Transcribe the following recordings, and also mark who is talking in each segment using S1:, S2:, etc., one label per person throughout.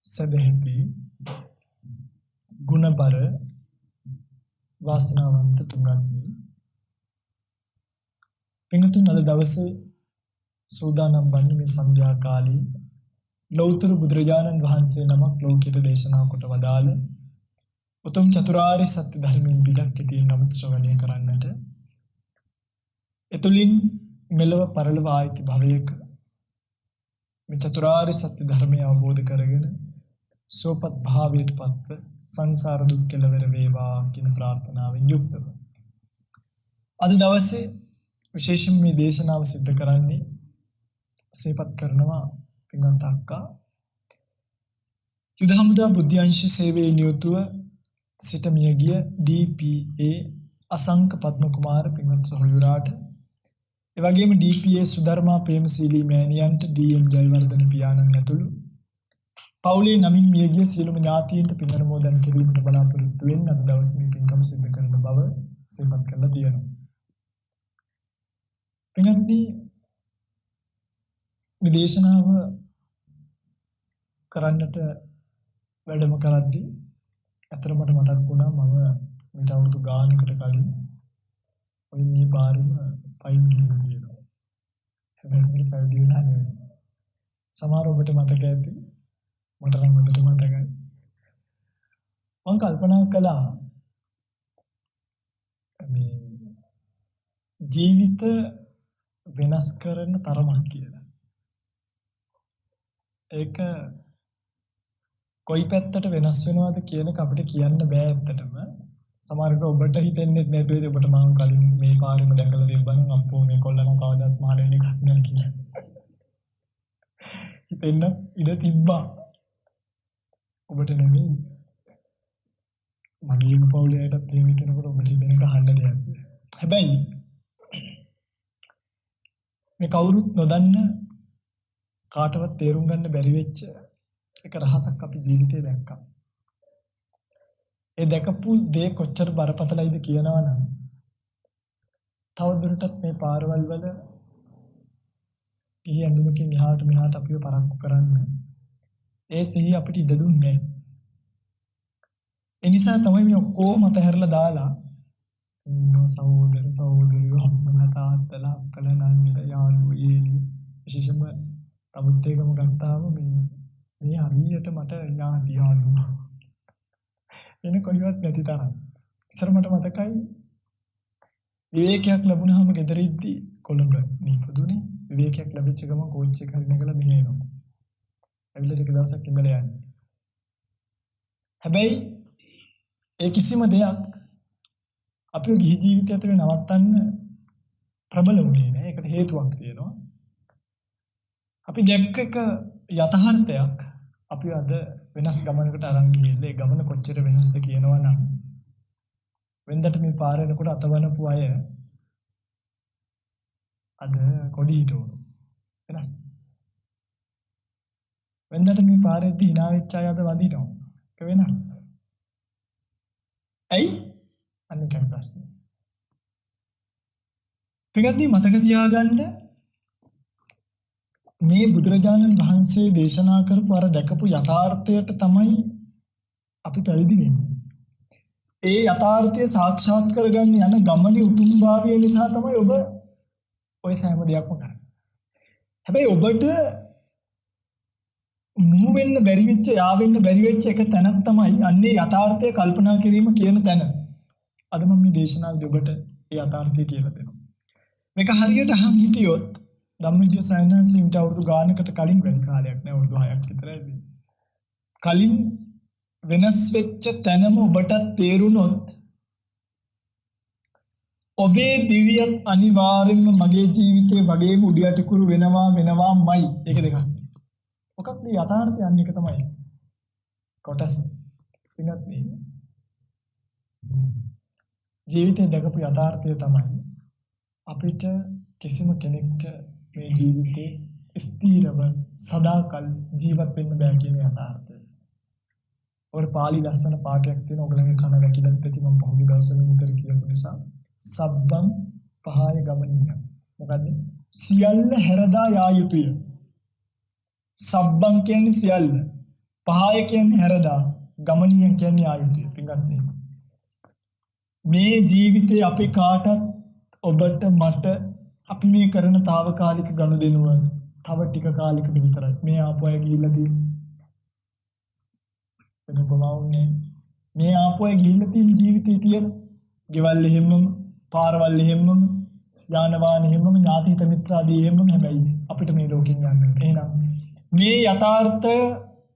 S1: සදෙහිති ගුණබර වාසනාවන්ත තුන්වන්වි පින්තුන් අද දවසේ සූදානම් වන්නේ මේ සන්ධ්‍යා කාලේ ලෞතර බුදුරජාණන් වහන්සේ නමක් ලෝකයට දේශනා කොට වදාළ උතුම් චතුරාර්ය සත්‍ය ධර්මයෙන් පිටක් සිටින නමුත් ශ්‍රවණය කරන්නට එතුලින් මෙලව පරලොව ආයිති භවයක මේ චතුරාර්ය සත්‍ය ධර්මය අවබෝධ කරගෙන සෝපත් භාවයට පත්ව සංසාර දුක් කෙලවර වේවා කියන ප්‍රාර්ථනාවෙන් යුක්තව අද දවසේ විශේෂයෙන් මේ දේශනාව සිද්ධ කරන්නේ සේපත් කරනවා පින්වත් අක්කා යුද හමුදා බුද්ධ අංශ සේවයේ නියුතුව සිට මියගිය DPA අසංක පද්ම කුමාර පින්වත් සොහොයුරාට ඒ වගේම DPA සුධර්මා ප්‍රේමශීලී මෑණියන්ට DM ජයවර්ධන පියාණන් ඇතුළු පවුලේ නමින් මියගිය සියලුම ඥාතීන්ට පින් අනුමෝදන් කිරීමට බලාපොරොත්තු වෙන අද දවසේ මේ පින්කම සිදු කරන බව සේපත් කරලා තියෙනවා. පින්වත්නි මේ දේශනාව කරන්නට වැඩම කරද්දී අතර මට මතක් වුණා මම මේට අවුරුදු ගානකට කලින් ඔය මේ පාරම පයින් ගිහින් තියෙනවා. හැබැයි මට පැවිදි වෙලා නෙවෙයි. සමහර ඔබට මතක ඇති මට නම් හොඳට මතකයි. මම කල්පනා කළා මේ ජීවිත වෙනස් කරන තරමක් කියලා. ඒක කොයි පැත්තට වෙනස් වෙනවද කියන එක අපිට කියන්න බෑ ඇත්තටම. සමහරවිට ඔබට හිතෙන්නේ නැතුවේද ඔබට මම කලින් මේ කාර්යම දැකලා තිබ්බනම් අපෝ මේ කොල්ලනම් කවදාවත් මහලෙන් එකක් නෑ කියලා. හිතෙන්න ඉඩ තිබ්බා. ඔබට නෙමෙයි. මගේම පවුලේ අයටත් එහෙම හිතනකොට ඔබට හිතෙන එක අහන්න දෙයක් නෑ. හැබැයි මේ කවුරුත් නොදන්න කාටවත් තේරුම් ගන්න බැරි වෙච්ච එක රහසක් අපි ජීවිතේ දැක්කා. ඒ දැකපු දේ කොච්චර බරපතලයිද කියනවනම් තවදුරටත් මේ පාරවල් වල ඊ ඇඳුමකින් එහාට මෙහාට අපිව පරක්කු කරන්න ඒ සිහිය අපිට ඉඩ දුන්නේ නැහැ. ඒ නිසා තමයි මේ ඔක්කොම අතහැරලා දාලා සහෝදර සහෝදරියෝ අම්මලා තාත්තලා අක්කලා නංගිලා යාළුවෝ ඊළි විශේෂයෙන්ම තමුත් එකම ගත්තාම මේ හරියට මට ඥාති යාළුවෝ එන කොයිවත් නැති තරම්. ඉස්සර මට මතකයි විවේකයක් ලැබුණාම ගෙදර ඉද්දි කොළඹ නිපදුනේ විවේකයක් ලැබිච්ච ගමන් කෝච්චි එක හරින ගලා මෙහෙ එනවා. ඇවිල්ලා ටික දවසක් ඉඳලා යන්නේ. හැබැයි ඒ කිසිම දෙයක් අපේ ගිහි ජීවිතය ඇතුලේ නවත්තන්න ප්‍රබල වුණේ නැහැ. ඒකට හේතුවක් තියෙනවා. අපි දැක්ක එක යථාර්ථයක් අපි අද වෙනස් ගමනකට අරන් ගිහිල්ලා ඒ ගමන කොච්චර වෙනස්ද කියනවා නම් වෙනදට මේ පාර යනකොට අතවනපු අය අද කොඩි හිටවන වෙනස්. වෙනදට මේ පාරේදී hina වෙච්ච අය අද වදිනවා. ඒක වෙනස්. ඇයි? අනික ප්‍රශ්නේ. පිටදී මතක තියාගන්න මේ බුදුරජාණන් වහන්සේ දේශනා කරපු අර දැකපු යථාර්ථයට තමයි අපි පැවිදි වෙන්නේ. ඒ යථාර්ථය සාක්ෂාත් කරගන්න යන ගමනේ උතුම්භාවය නිසා තමයි ඔබ ඔය සෑම දෙයක්ම කරන්නේ. හැබැයි ඔබට මුහු වෙන්න බැරි වෙච්ච, යාවෙන්න බැරි වෙච්ච එක තැනක් තමයි අන්නේ යථාර්ථය කල්පනා කිරීම කියන තැන. අද මම මේ දේශනාවේදී ඔබට ඒ යථාර්ථය කියලා දෙනවා. මේක හරියට අහන් හිටියොත් ධම්මවිජය සයන්සින්ට අවුරුදු ගානකට කලින් වැඩි කාලයක් නෑ අවුරුදු 6ක් විතරයි. කලින් වෙනස් වෙච්ච තැනම ඔබට තේරුණොත් ඔබේ දිවියත් අනිවාර්යෙන්ම මගේ ජීවිතේ වගේම උඩියට කුරු වෙනවාමයි. ඒක දෙකක්. මොකක්ද යථාර්ථය අන්න එක තමයි. කොටස. ඉන්නත් නේ. ජීවිතේ දැකපු යථාර්ථය තමයි අපිට කිසිම කෙනෙක්ට මේ ජීවිතේ ස්ථිරව සදාකල් ජීවත් වෙන්න බෑ කියන යථාර්ථය. ඔය පාළි ලස්සන පාඨයක් තියෙන ඔයගලගේ කන වැකිලත් ඇති මම පහුගිය දවස්වල විතර කියපු නිසා සබ්බං පහය ගමනිය. මොකද්ද? සියල්ල හැරදා යා යුතුය. සබ්බං කියන්නේ සියල්ල. පහය කියන්නේ හැරදා, ගමනියන් කියන්නේ ආයුධය. පින්වත්නි, මේ ජීවිතේ අපි කාටත් ඔබට මට අපි මේ කරන తాවකාලික ගනුදෙනුව තව ටික කාලයකට විතරයි. මේ ආපු අය ගිහිල්ලා තියෙන වෙන කොමාවුන්නේ මේ ආපු අය ගිහිල්ලා තියෙන ජීවිතේ තියෙන ගෙවල් එහෙමම, පාරවල් එහෙමම, යාන වාහන එහෙමම, ඥාති හිත මිත්‍රාදී එහෙමම. හැබැයි අපිට මේ ලෝකෙන් යන්න ඕනේ. එහෙනම් මේ යථාර්ථය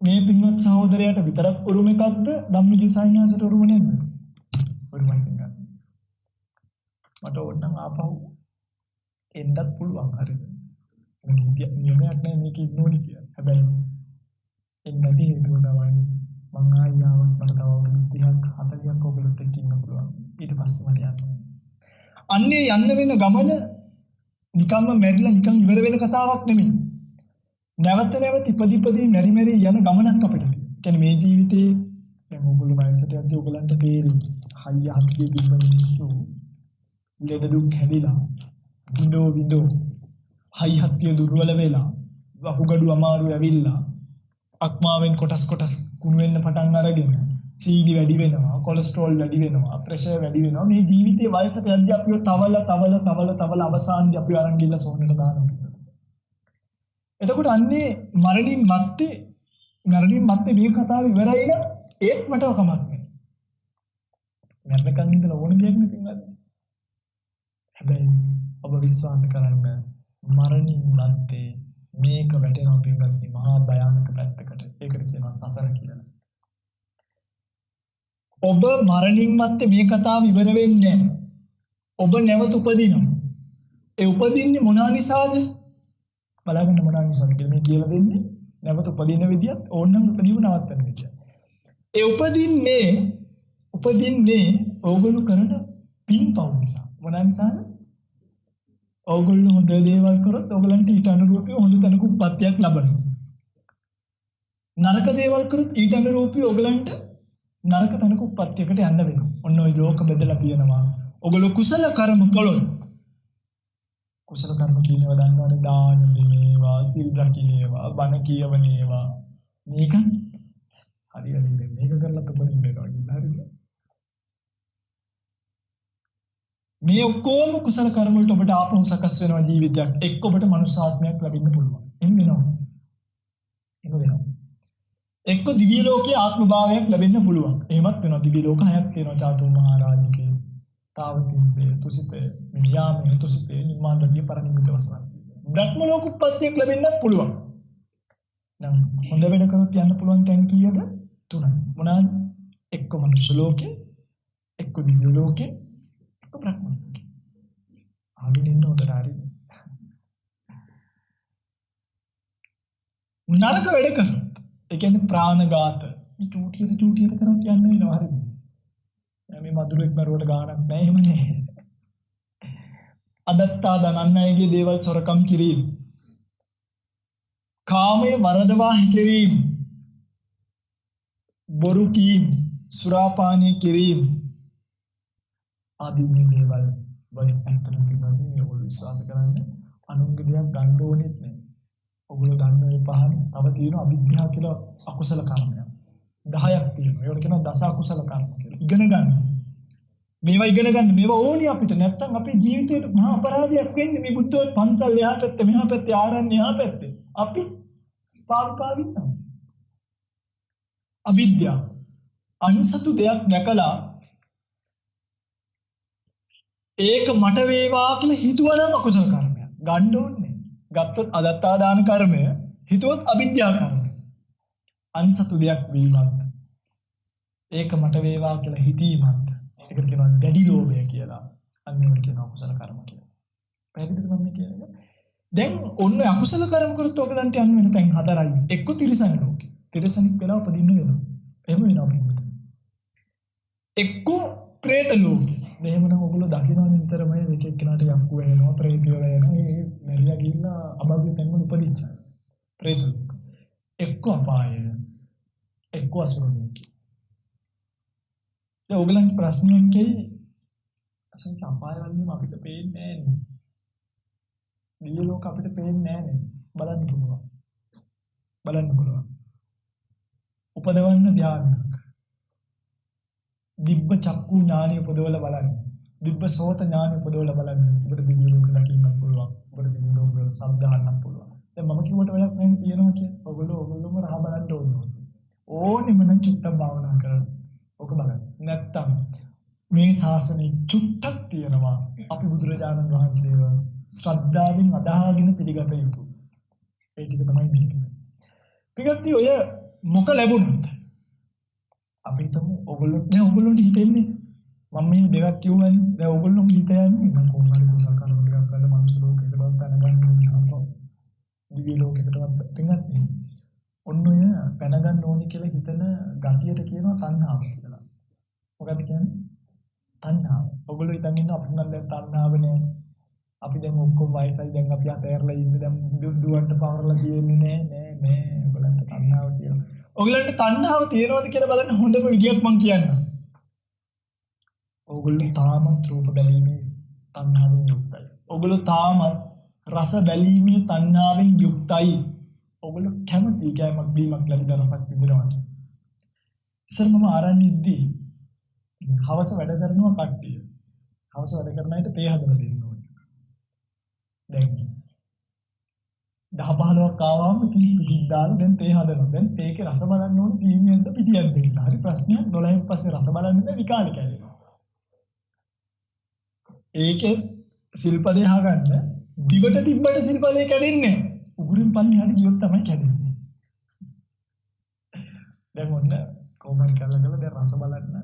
S1: මේ පින්වත් සහෝදරයාට විතරක් උරුම එකක්ද? ධම්මජීව සාහිණාසට උරුම නේද? උරුමයි පින්වත්. මට ඕනනම් ආපහු එන්නත් පුළුවන්. හරිද? නියමයක් නැහැ මේක ඉන්න ඕනි කියලා. හැබැයි එන්නදී හේතුව තමයි මං ආයෙත් මට තව අවුරුදු 30ක් 40ක් ඔයගොල්ලොත් එක්ක ඉන්න පුළුවන්. ඊට පස්සේ මට යන්න ඕනේ. අන්නේ යන්න වෙන ගමන නිකම්ම මැරිලා නිකන් ඉවර වෙන කතාවක් නෙමෙයි. නැවත නැවත ඉපදී මෙරි මෙරි යන ගමනක් අපිට තියෙනවා. කියන්නේ මේ ජීවිතේ දැන් ඔයගොල්ලෝ වයසට යද්දී ඔයගලන්ට තේරෙයි. හයිය හත්තිය දින්න මිනිස්සු ලෙඩ දුක් හැදිලා විඳෝ හයි හත්තිය දුර්වල වෙලා වහුගඩු අමාරු ඇවිල්ලා අක්මාවෙන් කොටස් කුණු වෙන්න පටන් අරගෙන සීනි වැඩි වෙනවා, කොලෙස්ටරෝල් වැඩි වෙනවා, ප්‍රෙෂර් වැඩි වෙනවා. මේ ජීවිතේ වයසට යද්දී අපිව තවල අවසානයේ අපිව අරන් ගිහලා සෝනෙට දානවා. එතකොට අන්නේ මරණින් මත්තේ මේ කතාව ඉවරයි නම් ඒත් මට කමක් නැහැ. මරණකන් ඉඳලා ඕන දෙයක් නෙකින්වත්. හැබැයි ඔබ විශ්වාස කරන්න මරණින් මත්තේ මේක වැටෙනවා පින්වත්නි මහා භයානක පැත්තකට. ඒකට කියනවා සසර කියලා. ඔබ මරණින් මත්තේ මේ කතාව ඉවර වෙන්නේ නැහැ. ඔබ නැවත උපදිනවා. ඒ උපදින්නේ මොනවා නිසාද? බලන්න මොනවා නිසාද කියලා මේ කියලා දෙන්නේ. නැවත උපදින විදියත් ඕනනම් උපදීව නවත්තන විදිය. ඒ උපදින්නේ ඕගොල්ලෝ කරන පින්පව් නිසා. මොනවා නිසාද? ඕගොල්ලෝ හොඳ දේවල් කරොත් ඕගලන්ට ඊට අනුරූපීව හොඳ තැනක උප්පත්තියක් ලබනවා. නරක දේවල් කරොත් ඊට අනුරූපීව ඕගලන්ට නරක තැනක උප්පත්තියකට යන්න වෙනවා. ඔන්න ඔය ලෝක බෙදලා තියෙනවා. ඕගොල්ලෝ කුසල කර්ම කළොත් කුසල කර්ම කියනවා දන්නවනේ දාන දෙනේවා, සිල් රකින්නේවා, බණ කියවනේවා. මේක හරියට මේක කරලා උපදින්න වෙනවා කියලා හරිද? මේ ඔක්කොම කුසල කර්ම වලට ඔබට ආපහු සකස් වෙනවා ජීවිතයක්. එක්ක ඔබට මනුෂ්‍යාත්මයක් ලැබෙන්න පුළුවන්. එහෙම වෙනවා. එක්ක දිව්‍ය ලෝකයේ ආත්ම භාවයක් ලැබෙන්න පුළුවන්. එහෙමත් වෙනවා. දිව්‍ය ලෝක හයක් තියෙනවා. චාතුම් මහරජිකේ, තාවතින්සේ, තුසිතේ, මියාමේ, තුසිතේ, නිමාන්දදී පරිනිම්මිත වසන. බ්‍රහ්ම ලෝක උප්පත්තියක් ලැබෙන්නත් පුළුවන්. නම් හොඳ වැඩ කරොත් යන්න පුළුවන් තැන් කීයද? 3යි. මොනවාද? එක්ක මනුෂ්‍ය ලෝකේ, එක්ක දිව්‍ය ලෝකේ, එක්ක බ්‍රහ්ම ලෝකේ. ආගෙන ඉන්න හොඳට හරිද? නරක වැඩ කරොත් ඒ කියන්නේ ප්‍රාණඝාත. මේ චූටියට කරොත් යන්න වෙනවා හරිද? මේ මధుරෙක් මරුවට ගාණක් නැහැ එහෙම නේ. අදත්තා දනන්න අයගේ දේවල් සොරකම් කිරීම. කාමයේ වරදවා හැසිරීම. බොරු කීම, සුරාපානය කිරීම. ආදී මේ දේවල් වලින් අන්තරම් පිළිබඳව ඔයගොල්ලෝ විශ්වාස කරන්න අනුන්ගේ දෙයක් ගන්න ඕනෙත් නැහැ. ඔයගොල්ලෝ දන්න මේ පහන තව තියෙන අවිද්‍යාව කියලා අකුසල කර්මයක් 10ක් තියෙනවා. ඒවට කියනවා දස අකුසල කර්ම කියලා. ඉගෙන ගන්න. මේවා ඕනි අපිට. නැත්තම් අපේ ජීවිතේට මහා අපරාධයක් වෙන්නේ. මේ බුද්ධෝත් පන්සල් එහා පැත්තේ මෙහා පැත්තේ ආරණ්‍ය එහා පැත්තේ. අපි පාවින්නවා. අවිද්‍යාව. අන්සතු දෙයක් දැකලා ඒක මට වේවා කියලා හිතුවනම් අකුසල කර්මයක්. ගන්න ඕනේ. ගත්තොත් අදත්තා දාන කර්මය, හිතුවොත් අවිද්‍යා කර්මය. අන්සතු දෙයක් වීමත් ඒක මට වේවා කියලා හිතීමත් ඒකට කියනවා දැඩි ලෝභය කියලා. අන්න ඒකට කියනවා අකුසල කර්ම කියලා. පැහැදිලිද මම කියන්නේ? දැන් ඔන්න අකුසල කර්ම කරත් ඔයගලන්ට යන්න වෙන තැන් 4යි. එක්ක තිරිසන් ලෝකේ. තිරිසනික් වෙලා උපදින්න වෙනවා. එහෙම වෙනවා පිටුත. එක්ක പ്രേත ලෝකේ. එහෙමනම් ඔයගොල්ලෝ දකින්නනේ නිතරම එක එක්කෙනාට යක්කු වෙනවා, പ്രേතය වෙනවා. මේ මෙරියා ගිහිල්ලා අභව්‍ය තැන්වල උපදිච්චා. പ്രേත ලෝක. එක්ක අපාය. එක්ක අසුර ලෝකේ. දැන් ඔයගලන්ට ප්‍රශ්නයක් ඇයි? අසංක අපාය වලින් අපිට පේන්නේ නැහැ නේ. දිව්‍ය ලෝක අපිට පේන්නේ නැහැ නේ. බලන්න පුළුවන්. උපදවන්න ධානයක්. දිබ්බ චක්කු ඥානෙ උපදවලා බලන්න. දිබ්බ සෝත ඥානෙ උපදවලා බලන්න. ඔබට දිව්‍ය ලෝක දකින්න පුළුවන්. ඔබට දිව්‍ය ලෝක වල ශබ්ද අහන්න පුළුවන්. දැන් මම කිව්වට වැඩක් නැහැ තියෙනවා කියන්නේ. ඔයගොල්ලෝම රහ බලන්න ඕනේ. ඕනෙම නම් චුට්ටක් භාවනා කරන්න. ඔක බලන්න. නැත්තම් මේ ශාසනයේ චුට්ටක් තියෙනවා. අපි බුදුරජාණන් වහන්සේව ශ්‍රද්ධාවෙන් අදහාගෙන පිළිගත යුතුයි. ඒ ටික තමයි මේක. පිටත් ඔය මොක ලැබුණත් අපි හිතමු ඔයගොල්ලොන්ට හිතෙන්නේ මම මේ දෙකක් කියවන්නේ දැන් ඔයගොල්ලෝගේ හිත යන්නේ මම කොහොමද කුසල කර්ම ටිකක් කරලා මනුස්ස ලෝකයකටවත් පැනගන්න ඕනේ දිව්‍ය ලෝකයකටවත් ටිකක් ඔන්න ඔය පැනගන්න ඕනේ කියලා හිතන ගතියට කියනවා තණ්හාව කියලා. මොකද කියන්නේ? තණ්හාව. ඔයගොල්ලෝ හිතන් ඉන්න අපිට නම් දැන් තණ්හාව නෑ. අපි දැන් ඔක්කොම වයසයි දැන් අපි අතහැරලා ඉන්නේ දැන් දුවන්ට පවරලා තියෙන්නේ නෑ ඔයගොල්ලන්ට තණ්හාව තියෙනවා. ඔයගොල්ලන්ට තණ්හාව තියෙනවද කියලා බලන්න හොඳම විදියක් මම කියන්නම්. ඔයගොල්ලෝ තාමත් රූප බැලීමේ තණ්හාවෙන් යුක්තයි. ඔයගොල්ලෝ තාමත් රස බැලීමේ තණ්හාවෙන් යුක්තයි. ඔයගොල්ලෝ කැමති කෑමක් බීමක් ලැබිලා රසක් විඳිනවට. ඉස්සරම ආරණ්‍ය ඉද්දී හවස වැඩ කරනවා කට්ටිය. හවස වැඩ කරන අයට තේ හදලා දෙන්න ඕනේ. දැන් 10-15ක් ආවම ඉතින් පිටින් දාලා දැන් තේ හදනවා. දැන් තේකේ රස බලන්න ඕනේ සීනියෙන්ද පිටියෙන්ද කියලා. හරි ප්‍රශ්නයක් 12න් පස්සේ රස බලන්නේ නැහැ විකාලේ කැඩෙනවා. ඒකේ සිල්පදේ අහගන්න දිවට තිබ්බට සිල්පදේ කැඩෙන්නේ නැහැ. උගුරින් පල්ලෙහාට ගියොත් තමයි කැඩෙන්නේ. දැන් ඔන්න කොහොමද කරලා දැන් රස බලන්න.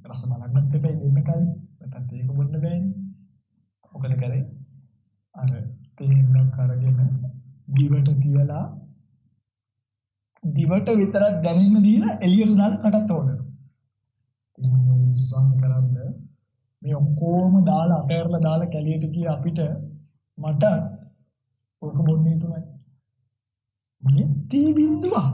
S1: රස බලන්නත් දෙපැයි දෙන්න කලින් නැත්නම් ඒක බොන්න බෑනේ. මොකද කරේ? අර තේන්නක් අරගෙන දිවට තියලා දිවට විතරක් දැනෙන්න දීලා එළියට දාලා කටත් ඕනනවා. ඉතින් ස්වාම කරන්න මේ ඔක්කොම දාලා අතහැරලා දාලා කැලියට ගිය අපිට මට ඔක බොන්නේ තුනයි. මේ තී බින්දුවක්.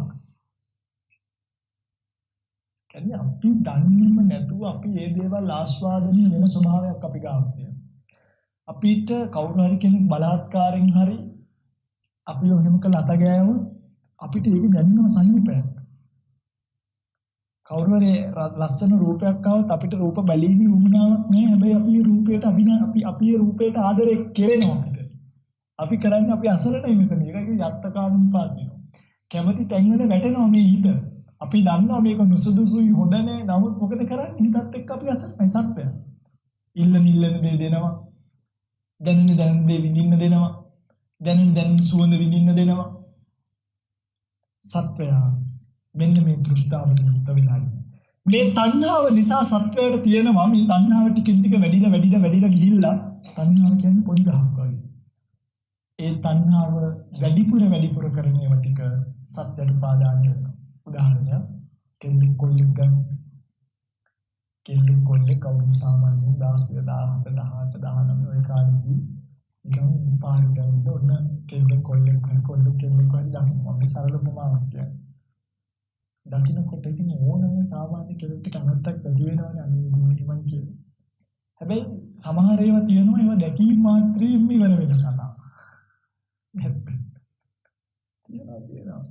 S1: කියන්නේ අපි දන්නේම නැතුව අපි මේ දේවල් ආස්වාදනීය වෙන ස්වභාවයක් අපි ගාව තියෙනවා. අපිට කවුරු හරි කෙනෙක් බලාත්කාරයෙන් හරි අපිව එහෙම කළ අත ගෑවොත් අපිට ඒක දැනෙනව සනීපයක්. කවුරු හරි ලස්සන රූපයක් ආවොත් අපිට රූප බැලීමේ උවමනාවක් නෑ. හැබැයි අපි රූපයට අපි රූපයට ආදරේ කෙරෙනවා අපිට. අපි කරන්නේ අපි අසරණයි මෙතන. ඒක යත්තකානුන් පාදිනවා. කැමැති තැන්වල වැටෙනවා මේ හිත. අපි දන්නවා මේක නුසුදුසුයි හොඳ නෑ. නමුත් මොකද කරන්නේ? හිතත් එක්ක අපි අසරණයි සත්‍යය. ඉල්ලන දේ දෙනවා. දැනෙන දේ විඳින්න දෙනවා. දැනෙන සුවඳ විඳින්න දෙනවා. සත්‍යය මෙන්න මේ දෘෂ්ටාවට මුක්ත වෙලා මේ තණ්හාව නිසා සත්‍යයට තියෙනවා මේ තණ්හාව ටිකින් ටික වැඩිලා ගිහිල්ලා තණ්හාව කියන්නේ පොඩි ගහක් වගේ. ඒ තණ්හාව වැඩිපුර කරන ඒවා ටික සත්‍යයට පාදාන වෙනවා. උදාහරණයක් කෙල්ලෙක් කොල්ලෙක් ගන්න. කෙල්ලෙක් කොල්ලෙක් කවුරු සාමාන්‍යයෙන් 16 17 18 19 ඔය කාලෙදී නිකන් පාරට යනකොට ඔන්න කෙල්ලෙක් කොල්ලෙක් කෙල්ලෙක් වගේ දානවා. මේ සරල උපමාවක් කියන්නේ. දකින්නකොට ඉතින් ඕනම සාමාන්‍ය කෙනෙක්ට කැමැත්තක් වැඩි වෙනවනේ අනිත් මම කියන්නේ. හැබැයි සමහර ඒවා තියෙනවා ඒවා දැකීම මාත්‍රයෙන් ඉවර වෙන කතා. තියෙනවා.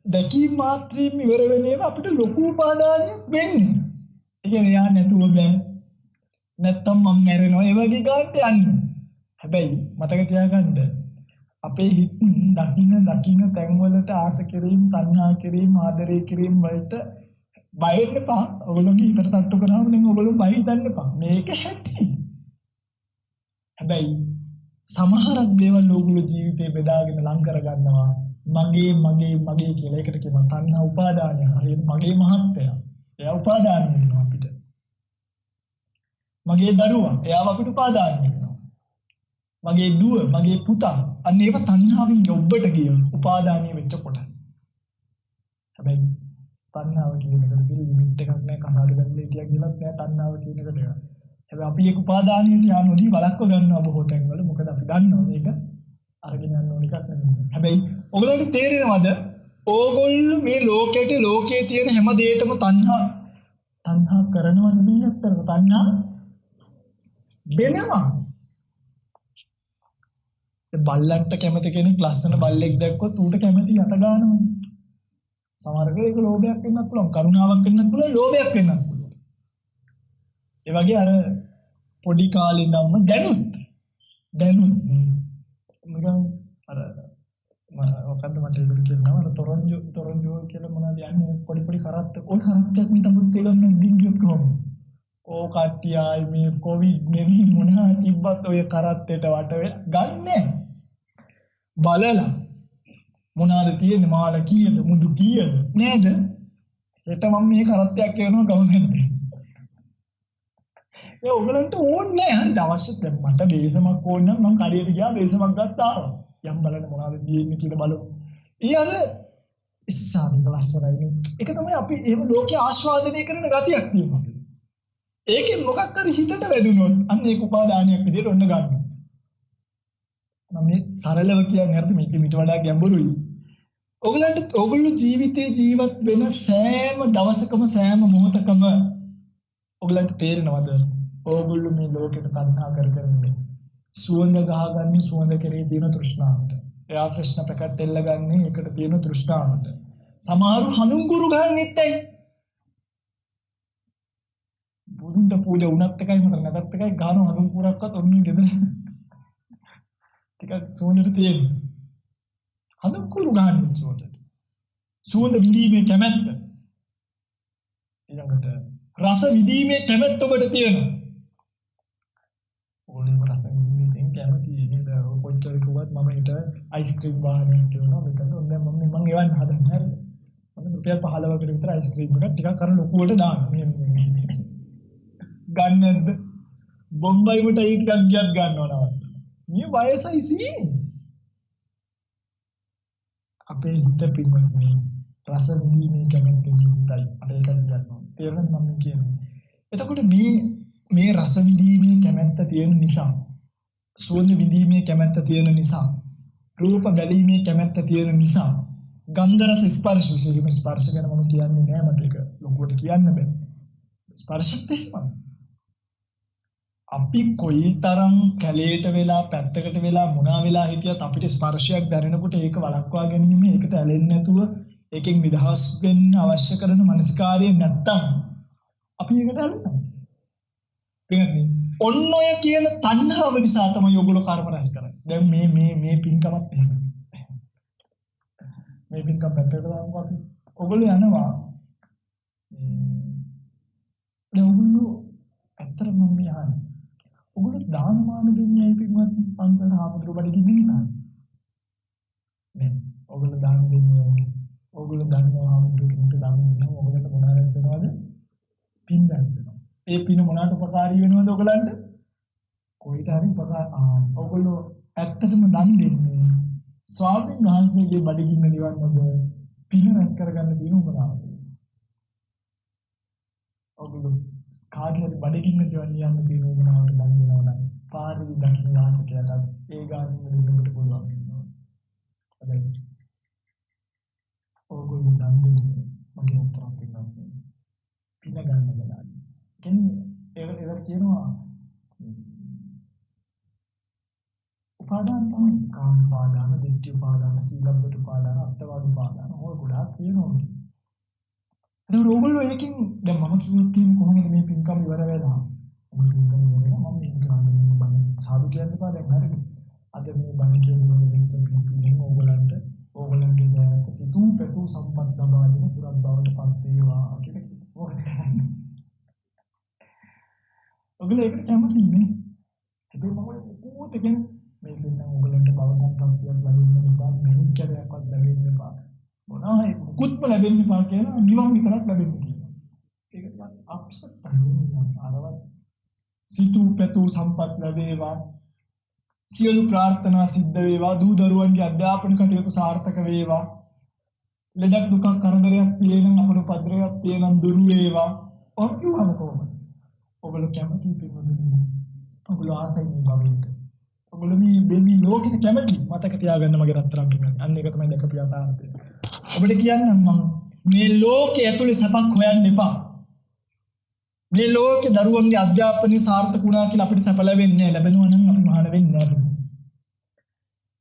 S1: දැකීම මාත්‍රයෙන් ඉවර වෙන ඒවා අපිට ලොකු උපාදානයක් වෙන්නේ. ඒ කියන්නේ යා නැතුව බෑ. නැත්තම් මම මැරෙනවා ඒ වගේ ගානට යන්නේ. හැබැයි මතක තියාගන්න අපේ හිත දකින්න තැන්වලට ආස කිරීම, තණ්හා කිරීම, ආදරය කිරීම වලට බය වෙන්න එපා. ඔයගොල්ලෝගේ හිතට තට්ටු කරාම නම් ඔයගොල්ලෝ බය හිතන්න එපා. මේක හැටි. හැබැයි සමහරක් දේවල් ඔයගොල්ලෝ ජීවිතේ බෙදාගෙන ලං කර ගන්නවා. මගේ කියලා ඒකට කියනවා තණ්හා උපාදානය. හරියට මගේ මහත්ය. එයා උපාදාන වෙනවා අපිට. මගේ දරුවා එයාව අපිට උපාදාන වෙනවා. මගේ දුව, මගේ පුතා අන්න ඒව තණ්හාවෙන් ඔබට ගිය උපාදානීය වෙච්ච කොටස්. හැබැයි තණ්හාව කියන එකට පිළ ලිමිට් එකක් නැහැ. කනහඩ බැලුවේ කියලාත් නෑ තණ්හාව කියන එකට. හැබැයි අපි ඒක උපාදානීයට යනෝදී බලක්ව ගන්නවා බොහෝ තැන්වල. මොකද අපි දන්නවා මේක අරගෙන යන්න ඕන එකක් නෙමෙයි. හැබැයි ඔයගොල්ලන්ට තේරෙනවද? ඕගොල්ලෝ මේ ලෝකයේ තියෙන හැම දෙයකම තණ්හා කරනවා නෙමෙයි අත්තරම තණ්හා වෙනවා. ඒ බල්ලන්ට කැමති කෙනෙක් ලස්සන බල්ලෙක් දැක්කොත් ඌට කැමති යට ගන්නවා. සමහර වෙලාවට ඒක ලෝභයක් වෙන්නත් පුළුවන්, කරුණාවක් වෙන්නත් පුළුවන්, ලෝභයක් වෙන්නත් පුළුවන්. ඒ වගේ අර පොඩි කාලේ ඉඳන්ම දැනුත් නිකන් අර මොකද්ද මට ඒක කියනවා අර තොරන්ජෝ කියලා මොනවද යන්නේ පොඩි පොඩි කරත්ත ඔය කරත්තක් නිතමුත් තේලන්න දින්ගියොත් කොහොමද ඕ කට්ටිය ආයි මේ කොවිඩ් නෙමෙයි මොනවා තිබ්බත් ඔය කරත්තේට වට ගන්නෑ බලලා මොනවාද තියෙන්නේ මාළ කීයද මුදු කීයද නේද හෙට මම මේ කරත්තයක් කියනවා ගවුමෙන්ද ඒ ඔයගලන්ට ඕනේ නැහැ අවශ්‍ය දැන් මට බේසමක් ඕන නම් මම කඩේට ගියා බේසමක් ගත්තා යම් බලන්න මොනවද තියෙන්නේ කියලා බලමු. ඒ අර ඉස්සාවික ලස්සනයි. ඒක තමයි අපි එහෙම ලෝකේ ආස්වාදනය කරන ගතියක් තියෙනවා. ඒකෙන් මොකක් හරි හිතට වැදුනොත් අන්න ඒක උපාදානයක් විදිහට ඔන්න ගන්නවා. මම මේ සරලව කියන්නේ හරිද මේක මිට වඩා ගැඹුරුයි. ඔයගොල්ලෝ ජීවිතේ ජීවත් වෙන සෑම දවසකම සෑම මොහොතකම ඔයගලන්ට තේරෙනවද ඕගොල්ලෝ මේ ලෝකෙට තණ්හා කර ඉන්නේ සුවඳ ගහගන්නේ සුවඳ කෙරේ තියෙන තෘෂ්ණාවට එයා ප්‍රශ්න පැකට් එල්ලගන්නේ ඒකට තියෙන තෘෂ්ණාවට සමහරු හඳුන්කුරු ගන්නෙත් ඇයි බුදුන්ට පූජා වුණත් එකයි මට නැතත් එකයි ගාන හඳුන්කුරක්වත් ඔන්නේ ගෙදර ටිකක් සුවඳට තියෙන හඳුන්කුරු ගන්නෙත් සුවඳ විඳීමේ කැමැත්ත ඊළඟට රස විඳීමේ කැමැත්ත ඔබට තියෙනවා. ඕනෙම රස විඳීමෙන් කැමති නේද? කොච්චර කිව්වත් මම හිත අයිස්ක්‍රීම් වාහනයක් කියනවා. මෙතන දැන් මම එවන් හදන්නේ හරිද? මම රුපියල් 15කට විතර අයිස්ක්‍රීම් එකක් ටිකක් අර ලොකුවට දානවා. ගන්නද? බොම්බයිවට ඊට ටිකක් ගියත් ගන්නවා නවත්. මේ වයසයි සීනි. අපේ හිත පින්වත්නි රස විඳීමේ කැමැත්තෙන් යුක්තයි. අර ඒක කියනවා. තේරෙනවද මම කියන්නේ. එතකොට මේ රස විඳීමේ කැමැත්ත තියෙන නිසා, සුවඳ විඳීමේ කැමැත්ත තියෙන නිසා, රූප බැලීමේ කැමැත්ත තියෙන නිසා, ගන්ධ රස ස්පර්ශ විශේෂයෙන්ම ස්පර්ශ ගැන මම කියන්නේ නෑ මට ඒක ලොකුවට කියන්න බෑ. ස්පර්ශත් එහෙමයි. අපි කොයිතරම් කැලේට වෙලා පැත්තකට වෙලා මොනවා වෙලා හිටියත් අපිට ස්පර්ශයක් දැනෙනකොට ඒක වළක්වා ගැනීම, ඒකට ඇලෙන්නේ නැතුව ඒකෙන් නිදහස් වෙන්න අවශ්‍ය කරන මනස්කාරය නැත්තම් අපි ඒකට ඇලෙනවා. පින්වත්නි, ඔන්න ඔය කියන තණ්හාව නිසා තමයි ඔයගොල්ලෝ කර්ම රැස් කරන්නේ. දැන් මේ පින්කමත් එහෙම. මේ පින්කම් පැත්තකට දාමු අපි. ඔයගොල්ලෝ යනවා දැන් ඔයගොල්ලෝ ඇත්තටම මම අහන්නේ. ඔයගොල්ලෝ දානමාන දෙන්නේ ඇයි පින්වත්නි? පන්සල ආපතර බඩගින්න නිසා. නේ ඔයගොල්ලෝ දාන දෙන්නේ ඔයගොල්ලෝ දන්නවා ආමුදුරට දාන දෙනවා ඔයගොල්ලන්ට මොනවා රැස් වෙනවද? පින් රැස් වෙනවා. ඒ පින මොනකට උපකාරී වෙනවද ඔයගොල්ලන්ට? කොයිට හරි ඔයගොල්ලෝ ඇත්තටම දන් දෙන්නේ ස්වාමීන් වහන්සේගේ බඩගින්න නිවන්නද පින රැස් කරගන්න දින උපකාරයි. ඔයගොල්ලෝ කාගේ බඩගින්න නිවන්න යන්න තියෙන උපනාවට දන් දෙනවා නම් පාරේ දකින්න යාචකයාට ඒ ගානින් දෙන්නට පුළුවන් වෙනවා. හැබැයි ඔයගොල්ලෝ දන් දෙන්නේ මගේ උත්තරක් වෙනවා. පින ගන්න බලා. කියන්නේ ඒවල කියනවා උපාදාන තමයි කාම උපාදාන, දිට්ඨි උපාදාන, සීලබ්බත උපාදාන, අත්වාද උපාදාන ඔය ගොඩාක් තියෙනවා. ඒක ඔයගොල්ලෝ එකකින් දැන් මම කිව්වොත් කොහොමද මේ පින්කම් ඉවර වෙලා? මම පින්කම් ඉවර වෙලා මම මේක කරන්නේ බන්නේ සාදු කියන්න එපා දැන් හරිද? අද මේ බන්නේ කියන්නේ වෙනත් පින්කම් ඕගොල්ලන්ගේ දැන් සිතූ පෙතු සම්පත් දබාගෙන සුරත් බවට පත් වේවා කියලා ඕක කරන්නේ. ඔයගොල්ලෝ ඒකට කැමති නේ? හැබැයි මම කොහොමද කියන්නේ මේ දෙන්න ඔයගොල්ලන්ට බව සම්පත්තියක් ලැබෙන්න එපා, මෙනිච්චරයක්වත් ලැබෙන්න එපා. මොනවායි මුකුත්ම ලැබෙන්න එපා කියලා නිවන් විතරක් ලැබෙන්න කියනවා. ඒක ටිකක් අප්සෙට් වෙනවා. අරවත් සිතූ පෙතු සම්පත් ලැබේවා. සියලු ප්‍රාර්ථනා සිද්ධ වේවා. දූ දරුවන්ගේ අධ්‍යාපන කටයුතු සාර්ථක වේවා. ලෙඩක් දුකක් කරදරයක් තියෙනම් අපේ පද්‍රයක් තියෙනම් දුරු වේවා. ඔක් කියවම කොහොමද? ඔයගොල්ලෝ කැමති පිළිවෙලින් ඔයගොල්ලෝ ආසයි භවෙට. ඔයගොල්ලෝ මේ ලෝකෙට කැමති මතක තියාගන්න මගේ රත්තරන් කියන්නේ. අන්න ඒක තමයි දැකපු යථාර්ථය. ඔබට කියන්නම් මම මේ ලෝකයේ ඇතුලේ සැපක් හොයන්න එපා. මේ ලෝකේ දරුවන්ගේ අධ්‍යාපනය සාර්ථක වුණා කියලා අපිට සැප ලැබෙන්නේ නැහැ. ලැබෙනවා නම් අපි මහාන වෙන්නේ නැහැ.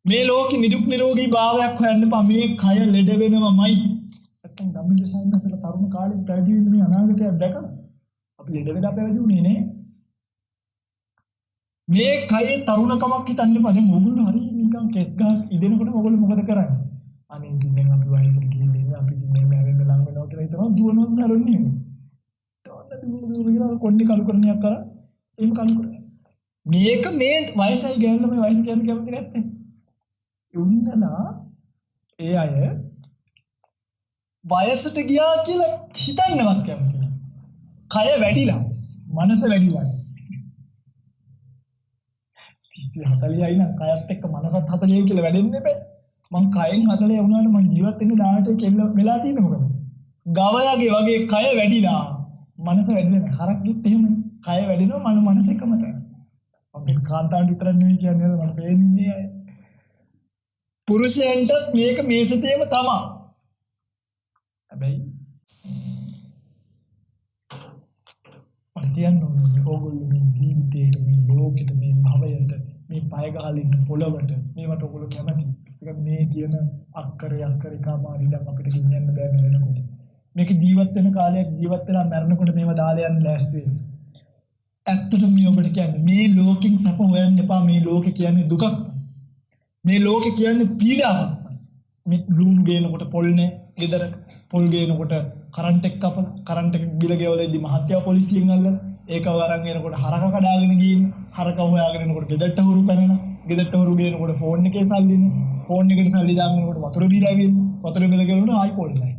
S1: මේ ලෝකෙ නිදුක් නිරෝගී භාවයක් හොයන්න එපා. මේ කය ලෙඩ වෙනවමයි. නැත්තම් ධම්මික සම්මතල තරුණ කාලේ පැවිදි වෙන්න මේ අනාගතයක් දැකලා අපි ලෙඩ වෙලා පැවිදි වුණේ නේ. මේ කයේ තරුණකමක් හිතන්න එපා. දැන් ඕගොල්ලෝ හරි නිකන් කෙස් ගහක් ඉදෙනකොට ඕගොල්ලෝ මොකද කරන්නේ? අනේ ඉතින් දැන් අපි වයසට ගිහින් ඉන්නේ අපි ඉතින් මේ මැරෙන්න ලඟ වෙනවා කියලා හිතනවා දුවනවා සරුන්නේ. තවන්න දුවන කියලා කොණ්ඩි කලු කරණයක් කරා එහෙම කලු කරා. මේක මේ වයසයි ගෑනලා මේ වයස කියන්නේ කැමති නැත්තේ. උන්නලා ඒ අය වයසට ගියා කියලා හිතන්නවත් කැමති නෑ. කය වැඩිලා, මනස වැඩිලා. 40යි නම් කයත් එක්ක මනසත් 40යි කියලා වැඩෙන්න එපා. මං කයෙන් 40 වුණාට මං ජීවත් වෙන්නේ 18 කෙල්ල වෙලා තියෙන්නේ මොකද? ගවයාගේ වගේ කය වැඩිලා, මනස වැඩිලා නෑ. හරක්ගෙත් එහෙමනේ. කය වැඩිනවා මනස එකම තමයි. අපි කාන්තාවන්ට විතරක් නෙවෙයි කියන්නේ මම පේන්නේ අය. පුරුෂයන්ටත් මේක මේසතේම තමයි. හැබැයි පටියන් ඕනේ ඕගොල්ලෝ මේ ජීවිතේට මේ ලෝකෙට මේ භවයට මේ පය ගහලා ඉන්න පොළවට මේවට ඕගොල්ලෝ කැමති. ඒක මේ කියන අක්කරේ කාමාරිඩම් අපිට ගෙනියන්න බෑ මැරෙනකොට. මේක ජීවත් වෙන කාලයක් ජීවත් වෙලා මැරෙනකොට මේව දාලා යන්න ලෑස්ති වෙන්න. ඇත්තටම මේ ඔබට කියන්නේ මේ ලෝකෙන් සැප හොයන්න එපා. මේ ලෝකේ කියන්නේ දුකක්. මේ ලෝකේ කියන්නේ පීඩාවක්. මේ බ්ලූම් ගේනකොට පොල්නේ ගෙදරක පොල් ගේනකොට කරන්ට් එක කපන කරන්ට් එක බිල ගෙවලෙද්දි මහත්ය පොලිසියෙන් අල්ලන ඒක වරන් එනකොට හරක කඩාගෙන ගිහින් හරක හොයාගෙන එනකොට ගෙදරට හුරු පැනලා ගෙදරට හුරු ගේනකොට ෆෝන් එකේ සල්ලිනේ ෆෝන් එකට සල්ලි දාගෙනකොට වතුර බීලා ගිහින් වතුර බිල ගෙවුණා ආයි පොල් නැහැ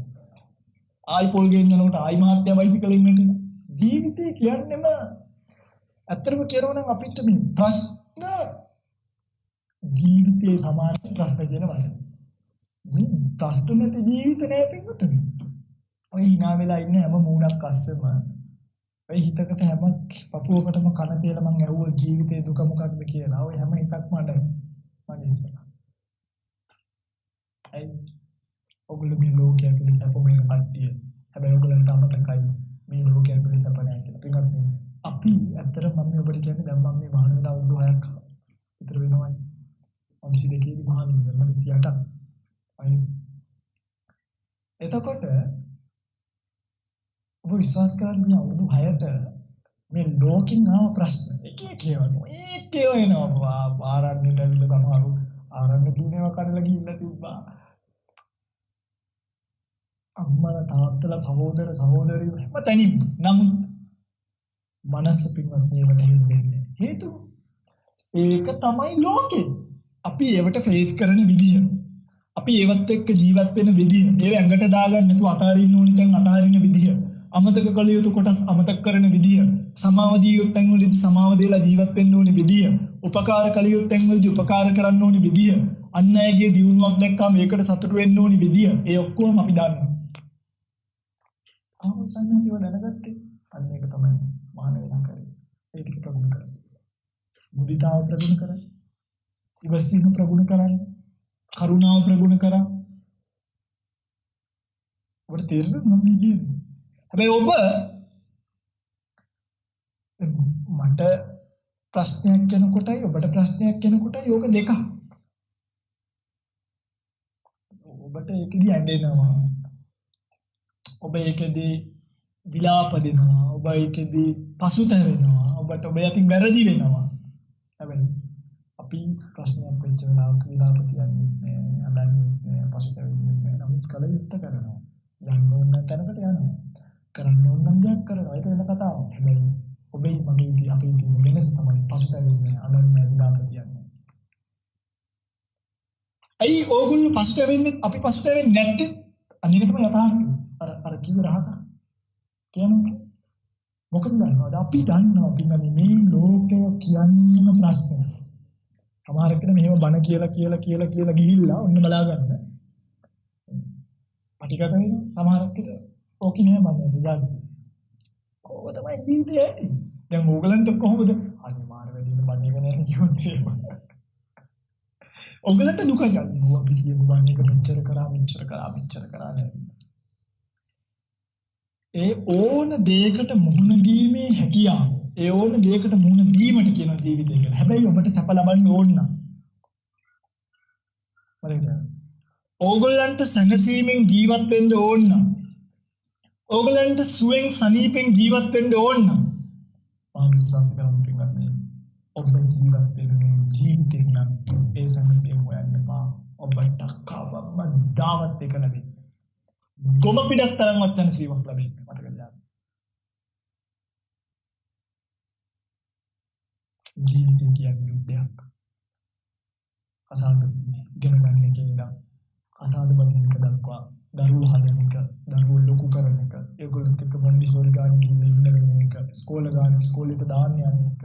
S1: ආයි පොල් ගේනකොට ආයි මහත්ය බයිසිකලෙන් මෙන්න ජීවිතේ කියන්නේම ඇත්තටම කියනවා නම් අපිට මේ ප්‍රශ්න ජීවිතේ සමාන ප්‍රශ්න කියන වචන මේ ප්‍රශ්න නැති ජීවිත නෑ පිටුතුනි. ඔය hina වෙලා ඉන්න හැම මූණක් අස්සෙම ඔය හිතකට හැම පපුවකටම කන තියලා මං ඇහුවා ජීවිතේ දුක මොකක්ද කියලා. ඔය හැම එකක්ම අඩයි. මගේ ඉස්සරහ. ඒ ඔගොල්ලෝ මේ ලෝකයේ පිළිස අපෝමෙන් පට්ටිය. හැබැයි ඔයගොල්ලන්ට අමතකයි මේ ලෝකයේ පිළිස අපනෑ කියලා. පිටුතුනි අපි ඇත්තට මම මේ ඔබට කියන්නේ දැන් මම මේ මහාන වෙලා අවුරුදු 6ක් විතර වෙනවා. 22 දී මහාන වෙනවා 28ක්. එතකොට ඔබ විශ්වාස කරන්නේ අවුරුදු 6ට මේ ලෝකෙන් ආව ප්‍රශ්න එක එනවා ආරණ්‍යට ඇවිල්ලා තමරු ආරණ්‍ය දිනේව කඩලා ගිහිල්ලා තිබ්බා අම්මලා තාත්තලා සහෝදර සහෝදරියෝ හැම තැනින්ම නමුත් මනස පින්වත් මේවට හෙල්ලෙන්නේ හේතුව ඒක තමයි ලෝකෙ අපි ඒවට ෆේස් කරන විදිය අපි ඒවත් එක්ක ජීවත් වෙන විදිය, ඒව ඇඟට දාගන්න නැතුව අතාරින්න ඕනි තැන් අතාරින විදිය, අමතක කළ යුතු කොටස් අමතක කරන විදිය, සමාව දී යුතු තැන් වලදී සමාව දීලා ජීවත් වෙන්න ඕනි විදිය, උපකාර කළ යුතු තැන් වලදී උපකාර කරන්න ඕනි විදිය, අන් අයගේ දියුණුවක් දැක්කම ඒකට සතුටු වෙන්න ඕනි විදිය, ඒ ඔක්කොම අපි දන්නවා. කොහොමද සම්මාසිව දැනගත්තේ? අන්න ඒක තමයි මහාන වෙලා කරේ. ඒ ටික ප්‍රගුණ කරන්න. මුදිතාව ප්‍රගුණ කරන්න. ඉවසීම ප්‍රගුණ කරන්න. කරුණාව ප්‍රගුණ කරා. ඔබට තේරෙනවද මම කියන්නේ? හැබැයි ඔබ මට ප්‍රශ්නයක් කෙනකොටයි ඔබට ප්‍රශ්නයක් කෙනකොටයි යෝග දෙකක්. ඔබට ඒකදී ඇඬෙනවා. ඔබ ඒකදී විලාප දෙනවා. ඔබ ඒකදී පසුතැවෙනවා. ඔබට ඔබ යටින් වැරදි වෙනවා. හැබැයි අපි ප්‍රශ්නයක් වෙච්ච වෙලාවක විලාප කියන්නේ අඬන්නේ පසුතැවෙන්නේ නැහැ. නමුත් කල යුත්තේ කරනවා. යන්න ඕන තැනකට යනවා. කරන්න ඕන නම් දෙයක් කරනවා. ඒක වෙන කතාවක්. හැබැයි ඔබේ මගේ අපේ තියෙන වෙනස තමයි පසුතැවෙන්නේ අඬන්නේ විලාප කියන්නේ. ඇයි ඕගොල්ලෝ පසුතැවෙන්නේ අපි පසුතැවෙන්නේ නැත්තේ? අනික තමයි යථාර්ථය. අර කිව්ව රහස. කියන්නේ මොකද දන්නවද? අපි දන්නවා පින්වත්නි මේ ලෝකය කියන්නේම ප්‍රශ්නයක්. සමහර කෙනෙක් මෙහෙම බණ කියලා ගිහිල්ලා ඔන්න බලා ගන්න. පටිගත වෙනවා. සමහර කෙනෙක් ඕකේ නෑ මම දාන්නේ. කොහොමද තමයි ජීවිතය ඇති? දැන් ඕගලන්ට කොහොමද? අනේ මාර වැඩිම බණ එක නෑ කියොත් ඔගලන්ට දුක ගන්න. අපි කියමු බණ එක මෙච්චර කරා නෑ. ඒ ඕන දෙයකට මුහුණ දීමේ හැකියාව. ඒ ඕන දෙයකට මුහුණ දීමට කියන ජීවිතය කියලා. හැබැයි ඔබට සැප ලබන්න ඕන නම් ඕගොල්ලන්ට සැනසීමෙන් ජීවත් වෙන්න ඕන නම් ඕගොල්ලන්ට සුවෙන් සනීපෙන් ජීවත් වෙන්න ඕන නම් මම විශ්වාස කරනවා පින්වත්නි ඔබ ජීවත් වෙන ජීවිතේ නම් ඒ සැනසීම හොයන්න එපා. ඔබට කවම දාවත් එක ලැබෙන්නේ. ගොම පිටක් තරම්වත් සැනසීමක් ලැබෙන්නේ මතක තියාගන්න. ජීවිතය කියන්නේ යුද්ධයක්. කසාද ඉගෙන ගන්න එකේ ඉඳන් කසාද බඳින එක දක්වා දරුවෝ හදන එක, දරුවෝ ලොකු කරන එක, ඒගොල්ලොත් එක්ක මොන්ඩිසෝරි ගාන ගිහින් ඉන්න වෙන එක, ඉස්කෝලේට දාන්න යන එක,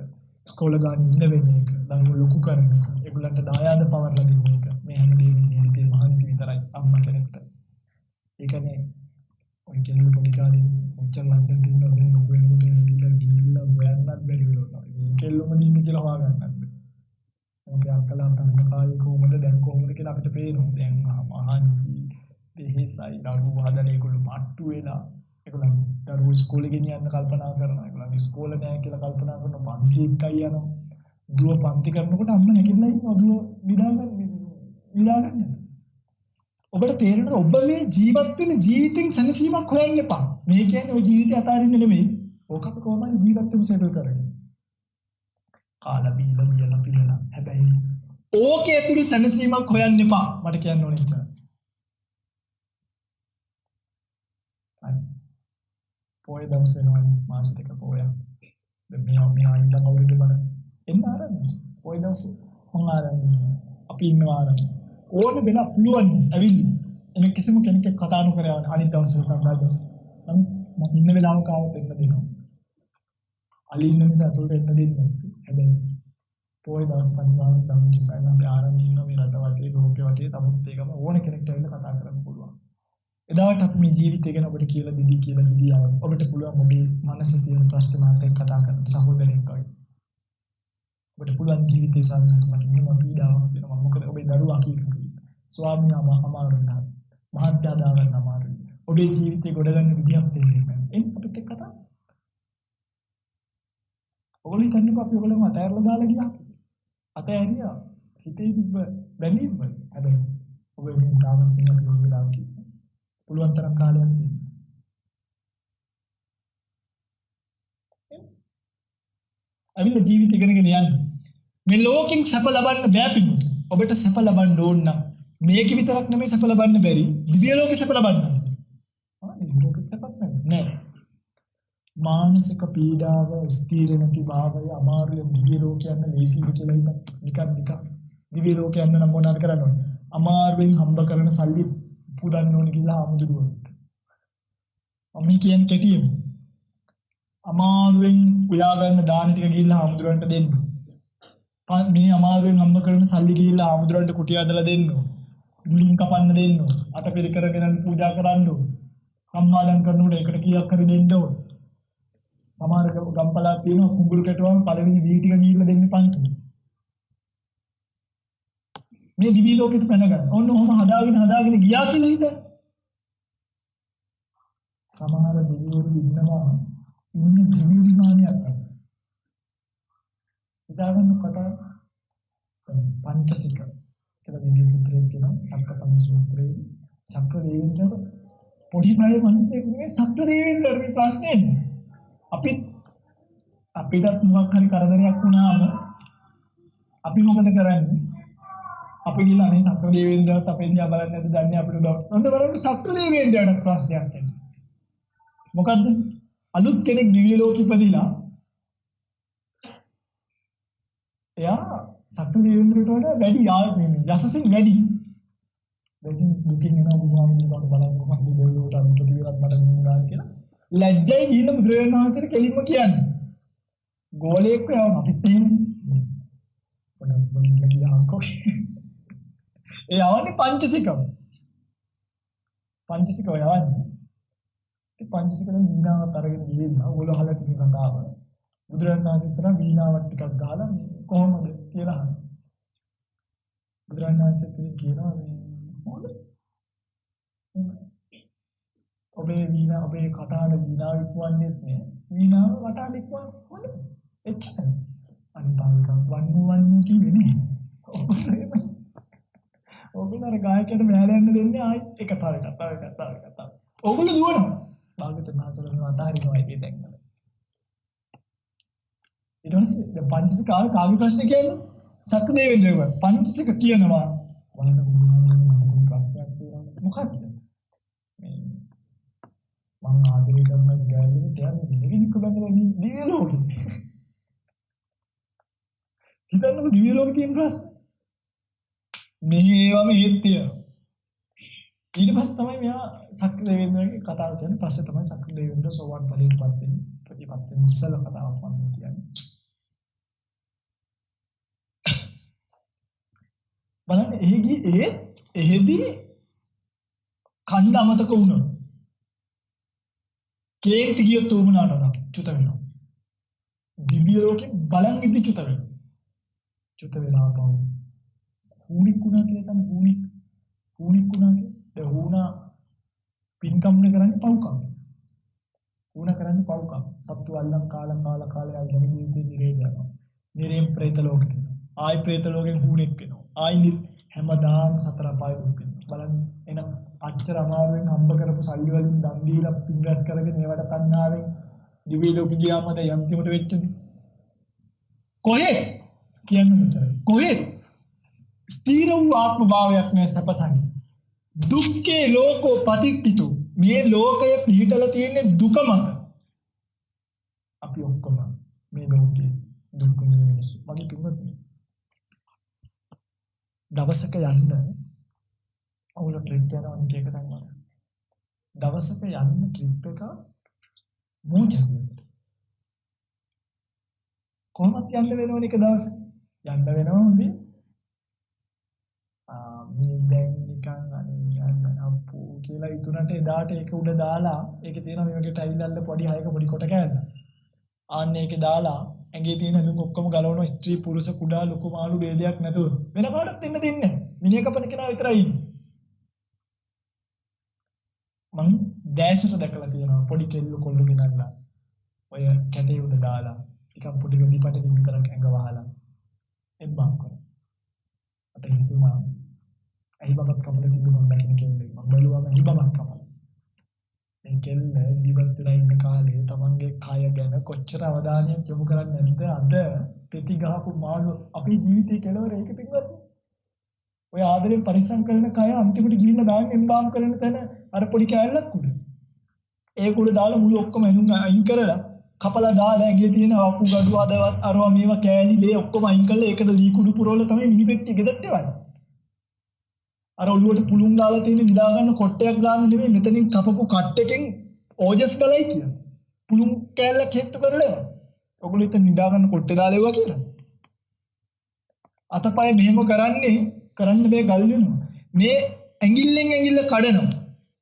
S1: ඉස්කෝල ගාන ඉන්න වෙන එක, දරුවෝ ලොකු කරන එක, ඒගොල්ලන්ට දායාද පවර්ලා දෙන එක. මේ හැමදේම ජීවිතේ මහන්සි විතරයි අම්මා කෙනෙක්ට. ඒකනේ ඔය කෙනෙක් පොඩි කාලේ ඔච්චර ලස්සන දිනවල නුඹෙන්ට ගිහිල්ලා හොයන්නත් බැරි වෙනවා. කෙල්ලොම දින්න කියලා හොයාගන්නත්. ඔබේ අක්කලා තම කාලේ කොහොමද දැන් කොහොමද කියලා අපිට පේනවා. දැන් මහන්සි දෙහිසයි දරුවෝ හදන ඒගොල්ලෝ මට්ටු වෙලා ඒගොල්ලන් දරුවෝ ඉස්කෝලේ ගෙනියන්න කල්පනා කරනවා. ඒගොල්ලන් ඉස්කෝලේ නැහැ කියලා කල්පනා කරනවා. පන්ති එකයි යනවා. දුව පන්ති කරනකොට අම්ම නැගිටලා ඉන්නවා. දුව විඩාගන්න. ඔබට තේරෙනවා ඔබ මේ ජීවත් වෙන ජීවිතෙන් සැනසීමක් හොයන්න එපා. මේ කියන්නේ ඔය ජීවිතය අතාරින්න නෙමෙයි. ඕක අපි කොහොමද ජීවත් වෙමු සෙටල් කරගෙන. කාලා බීලා මියලා පිළලා. හැබැයි ඕකේ ඇතුළේ සැනසීමක් හොයන්න එපා. මට කියන්න ඕනේ ඉතින්. පොය දවසේ නෝ මාස දෙක පොයක්. දැන් මෙහා ඉඳන් අවුරුදු බලන්න. එන්න ආරම්භ. පොය දවසේ මම ආරම්භ. අපි ඉන්නවා ආරම්භ. ඕන වෙලා පුළුවන් ඇවිල්ලා එන කිසිම කෙනෙක් කතා නොකර යවන අනිත් දවසේ කතාද මම ඉන්න වෙලාවක ආවොත් එන්න දෙනවා. අලි ඉන්න නිසා උඩට එන්න දෙන්නේ. හැබැයි පොයි දවස් පන්සල් තමයි සයින්ස් ආරම්භ ඉන්න මේ රට වටේ ලෝකෙ වටේ තමුත් ඒකම ඕන කෙනෙක්ට ඇවිල්ලා කතා කරන්න පුළුවන්. එදාට අපි මේ ජීවිතය ගැන ඔබට කියලා දිදී ආවොත් ඔබට පුළුවන් ඔබේ මනසේ තියෙන ප්‍රශ්න මාත් එක්ක කතා කරන්න සහෝදරයෙක් වගේ. ඔබට පුළුවන් ජීවිතේ සාර්ථකව මම පීඩාවක් වෙනවා. මොකද ඔබේ දරුවා කීකද ස්වාමියා අමාරු වෙනවා. මහත්යා දාගන්න අමාරුයි. ඔබේ ජීවිතේ ගොඩ ගන්න විදියක් තේරෙන්නේ නැහැ. එන්න අපිත් එක්ක කතා. ඔයගොල්ලෝ හිතන්නකෝ අපි ඔයගොල්ලෝ අතෑරලා දාලා ගියා. අතෑරියා. හිතේ තිබ්බ බැඳීම් වල. හැබැයි ඔයගොල්ලෝ තාමත් මේ අපි ඔය වෙලාව කිව්වා. පුළුවන් තරම් කාලයක් දෙන්න. අවිල ජීවිතය ඉගෙනගෙන යන්න. මේ ලෝකෙන් සැප ලබන්න බෑ පිටු. ඔබට සැප ලබන්න ඕන නම් මේක විතරක් නෙමෙයි සැප ලබන්න බැරි. දිව්‍ය ලෝකේ සැප ලබන්න. දිව්‍ය ලෝකෙත් සැපක් නෑ. මානසික පීඩාව, ස්ථීර නැති භාවය, අමාරුය දිව්‍ය ලෝකේ යන්න ලේසියි කියලා හිතන්න. නිකන් දිව්‍ය ලෝකේ යන්න නම් මොනවද කරන්න ඕනේ? අමාරුවෙන් හම්බ කරන සල්ලි පුදන්න ඕනේ කියලා ආමුදුරුවෝ. මම කියන්නේ කෙටියෙන්. අමාරුවෙන් උයා ගන්න දාන ටික ගිහිල්ලා ආමුදුරන්ට දෙන්න. මේ අමාරුවෙන් හම්බ කරන සල්ලි ගිහිල්ලා ආමුදුරන්ට කුටි ඇදලා දෙන්න. මුලින් කපන්න දෙන්න. අත පෙර කරගෙන පූජා කරන්න ඕන. සම්මාදම් කරනකොට ඒකට කීයක් හරි දෙන්න ඕන. සමහර ගම්පලා තියෙනවා කුඹුරු කැටුවම පළවෙනි වී ටික ගිහිල්ලා දෙන්නේ පන්ති. මේ දිවි ලෝකෙට පැන ගන්න. ඔන්න ඔහොම හදාගෙන ගියා කියලා හිතන්න. සමහර දෙවිවරු ඉන්නවා ඉන්නේ දිවි විමානයක්. ඉදාගන්න කතා පංචසික කියලා දෙවියන් පුත්‍රයෙක් කියනවා සක්කපන්න සූත්‍රයේ සක්‍ර දෙවියන්ට පොඩි බය මිනිස්සෙක් නෙමෙයි සක්‍ර දෙවියන්ට මේ ප්‍රශ්නේ. අපිට මොකක් හරි කරදරයක් වුණාම අපි මොකද කරන්නේ? අපි ගිහලා අනේ සක්‍ර දෙවියන්ට අපේ දිහා බලන්නේ නැද්ද දන්නේ අපිට උදව්. ඔන්න බලන්න සක්‍ර දෙවියන්ට ප්‍රශ්නයක් එන්නේ. මොකද්ද? අලුත් කෙනෙක් දිව්‍ය ලෝකෙ ඉපදිලා එයා සක්‍ර දෙවියන්ට වඩා වැඩි යසසින් වැඩි. දැන් දුකින් එනවා බුදුහාමුදුරුවෝ බලන්න කොහොමද දෙවියෝට ප්‍රතිවිරත් මට නුඹුනාන් කියලා. ලැජ්ජයි කියන බුදුරජාණන් වහන්සේට කෙලින්ම කියන්නේ. ගෝලයක් යවන අපිත් එහෙම. මොන කියලාකෝ. ඒ යවන්නේ පංචසිකව. පංචසිකව යවන්නේ. ඒ පංචසිකෙන් වීණාවත් අරගෙන ගිහින් ඕගොල්ලෝ අහලා තියෙන කතාව. බුදුරජාණන් වහන්සේ ඉස්සරහ වීණාවක් ටිකක් ගහලා කොහොමද කියලා අහනවා. බුදුරජාණන් වහන්සේ කියනවා මොකද? ඔබේ වීණා ඔබේ කතාවේ වීණාව ඉක්වන්නේ නැහැ. වීණාව කතාවේ ඉක්වන්නේ මොකද? එච්චරයි. අනිත් වන්නු කිව්වේ නේ. ඕගොල්ලෝ අර ගායකයට මෙහාලා යන්න දෙන්නේ ආයෙත් එක තව එකක්. ඕගොල්ලෝ දුවනවා. භාගතුන් වහන්සේලා මේ අතහරිනවා ඒකේ දැන්. ඊට පස්සේ දැන් පංචසික කාව්‍ය ප්‍රශ්න කියන්නේ සක්දේවේන්ද්‍රව පංචසික කියනවා බලන්න ප්‍රශ්නයක් තියෙනවා මොකක්ද මේ මම ආදරය කරන ගෑනුනේ කියන්නේ නිවිනික බඳලා දිව්‍ය ලෝකෙ හිතන්නකො දිව්‍ය ලෝකෙ තියෙන ප්‍රශ්න මේවම හේත් තියෙනවා ඊට පස්සේ තමයි මෙයා සක්දේවේන්ද්‍රගේ කතාව කියන්නේ පස්සේ තමයි සක්දේවේන්ද්‍ර සෝවාන් ඵලයට පත් වෙන්නේ ප්‍රතිපත් වෙන ඉස්සල කතාවක් මම කියන්නේ බලන්න එහෙදී කණ්ඩ අමතක වුණොත් කේන්ති ගියොත් උමනාට චුත වෙනවා දිව්‍ය ලෝකෙ බලන් ඉදි චුත වෙනවා පව් හුණික් වුණා කියලා තමයි හුණික් වුණා කියන්නේ හුණා පින්කම් කරන්නේ පව්කම් හුණා කරන්නේ පව්කම් සත්තු අල්ලන් කාලා යන ජීවිතේ නිරේ යනවා නිරේම් ප්‍රේත ලෝකෙට ආයි ප්‍රේත ලෝකෙන් හුණෙක් වෙනවා ආයි හැමදාම සතර පාය දුක් වෙනවා බලන්න එනම් අච්චර අමාරුවෙන් හම්බ කරපු සල්ලි වලින් දන් දීලා පින් රැස් කරගෙන ඒවට තණ්හාවෙන් දිවි ලෝකෙ ගියාම දැන් යන්තිමට වෙච්චනේ කොහේ කියන්නේ කොහේ ස්ථීර වූ ආත්ම භාවයක් නැ සපසන් දුක්ඛේ ලෝකෝ පතිට්ඨිතෝ මේ ලෝකය පිහිටලා තියෙන්නේ දුක මත අපි ඔක්කොම මේ ලෝකේ දුක් විඳින මිනිස්සු මගේ පින්වත්නි දවසක යන්න අවුල ට්‍රිප් යනවා නේ ඒක තමයි මම දවසක යන්න ට්‍රිප් එක මොකද කොහොමද යන්න වෙනවනේ එක දවසක යන්න වෙනවනේ මේ දැන් නිකන් අනියන්න අප්පු කියලා ඉතුනට එදාට ඒක උඩ දාලා ඒකේ තියෙන මේ වගේ ටයිල් අල්ල පොඩි හයක පොඩි කොට කෑල්ල ආන්න ඒකේ දාලා ඇඟේ තියෙන දුක් ඔක්කොම ගලවන ස්ත්‍රී පුරුෂ කුඩා ලොකු මාළු ભેදයක් නැතුව වෙන කාටවත් දෙන්න දෙන්නේ නැහැ. මිනිහ කපන කෙනා විතරයි ඉන්නේ. මං දැසට දැකලා තියෙනවා පොඩි කෙල්ල කොල්ල ගෙනල්ලා ඔය කැටේ උඩ දාලා ටිකක් පොඩි ගෙඩිපටකින් විතරක් ඇඟ වහලා එම්බම් කරා. අත හිතුවා ඇයි බබක් කපලා තිබුණා මම දැක්කේ කෙල්ලෙක්. මම බැලුවාම ඇයි බබක් කපලා. මේ කෙල්ල ජීවත් වෙලා ඉන්න කාලේ තමන්ගේ කය ගැන කොච්චර අවධානයක් යොමු කරන්නේ නැද්ද අද පෙති ගහපු මාළු අපේ ජීවිතේ කෙලවර ඒක පිටවත් ඔය ආදරෙන් පරිස්සම් කරන කය අන්තිමට ගිහින් දාන්න එම්බාම් කරන තැන අර පොඩි කෑල්ලක් උඩ ඒක උඩ දාලා මුළු ඔක්කොම එනුම් අයින් කරලා කපලා දාලා ඇඟේ තියෙන වපු gadu අදවත් අරවා මේවා කෑලි ලේ ඔක්කොම අයින් කරලා ඒකට ලී කුඩු පුරවලා තමයි මිනි පෙට්ටිය ගෙදරට එවන්නේ අර ඔළුවට පුළුන් දාලා තියෙන නිදා ගන්න කොට්ටයක් දාන්න නෙමෙයි මෙතනින් කපපු කට් එකෙන් ඕජස් ගලයි කියන. පුළුන් කෑල්ලක් හෙට්ටු කරලා. ඔගොල්ලෝ ඉතින් නිදා ගන්න කොට්ටේ දාලා එවුවා කියලා. අතපය මෙහෙම කරන්න බෑ ගල් වෙනවා. මේ ඇඟිල්ලෙන් ඇඟිල්ල කඩනවා.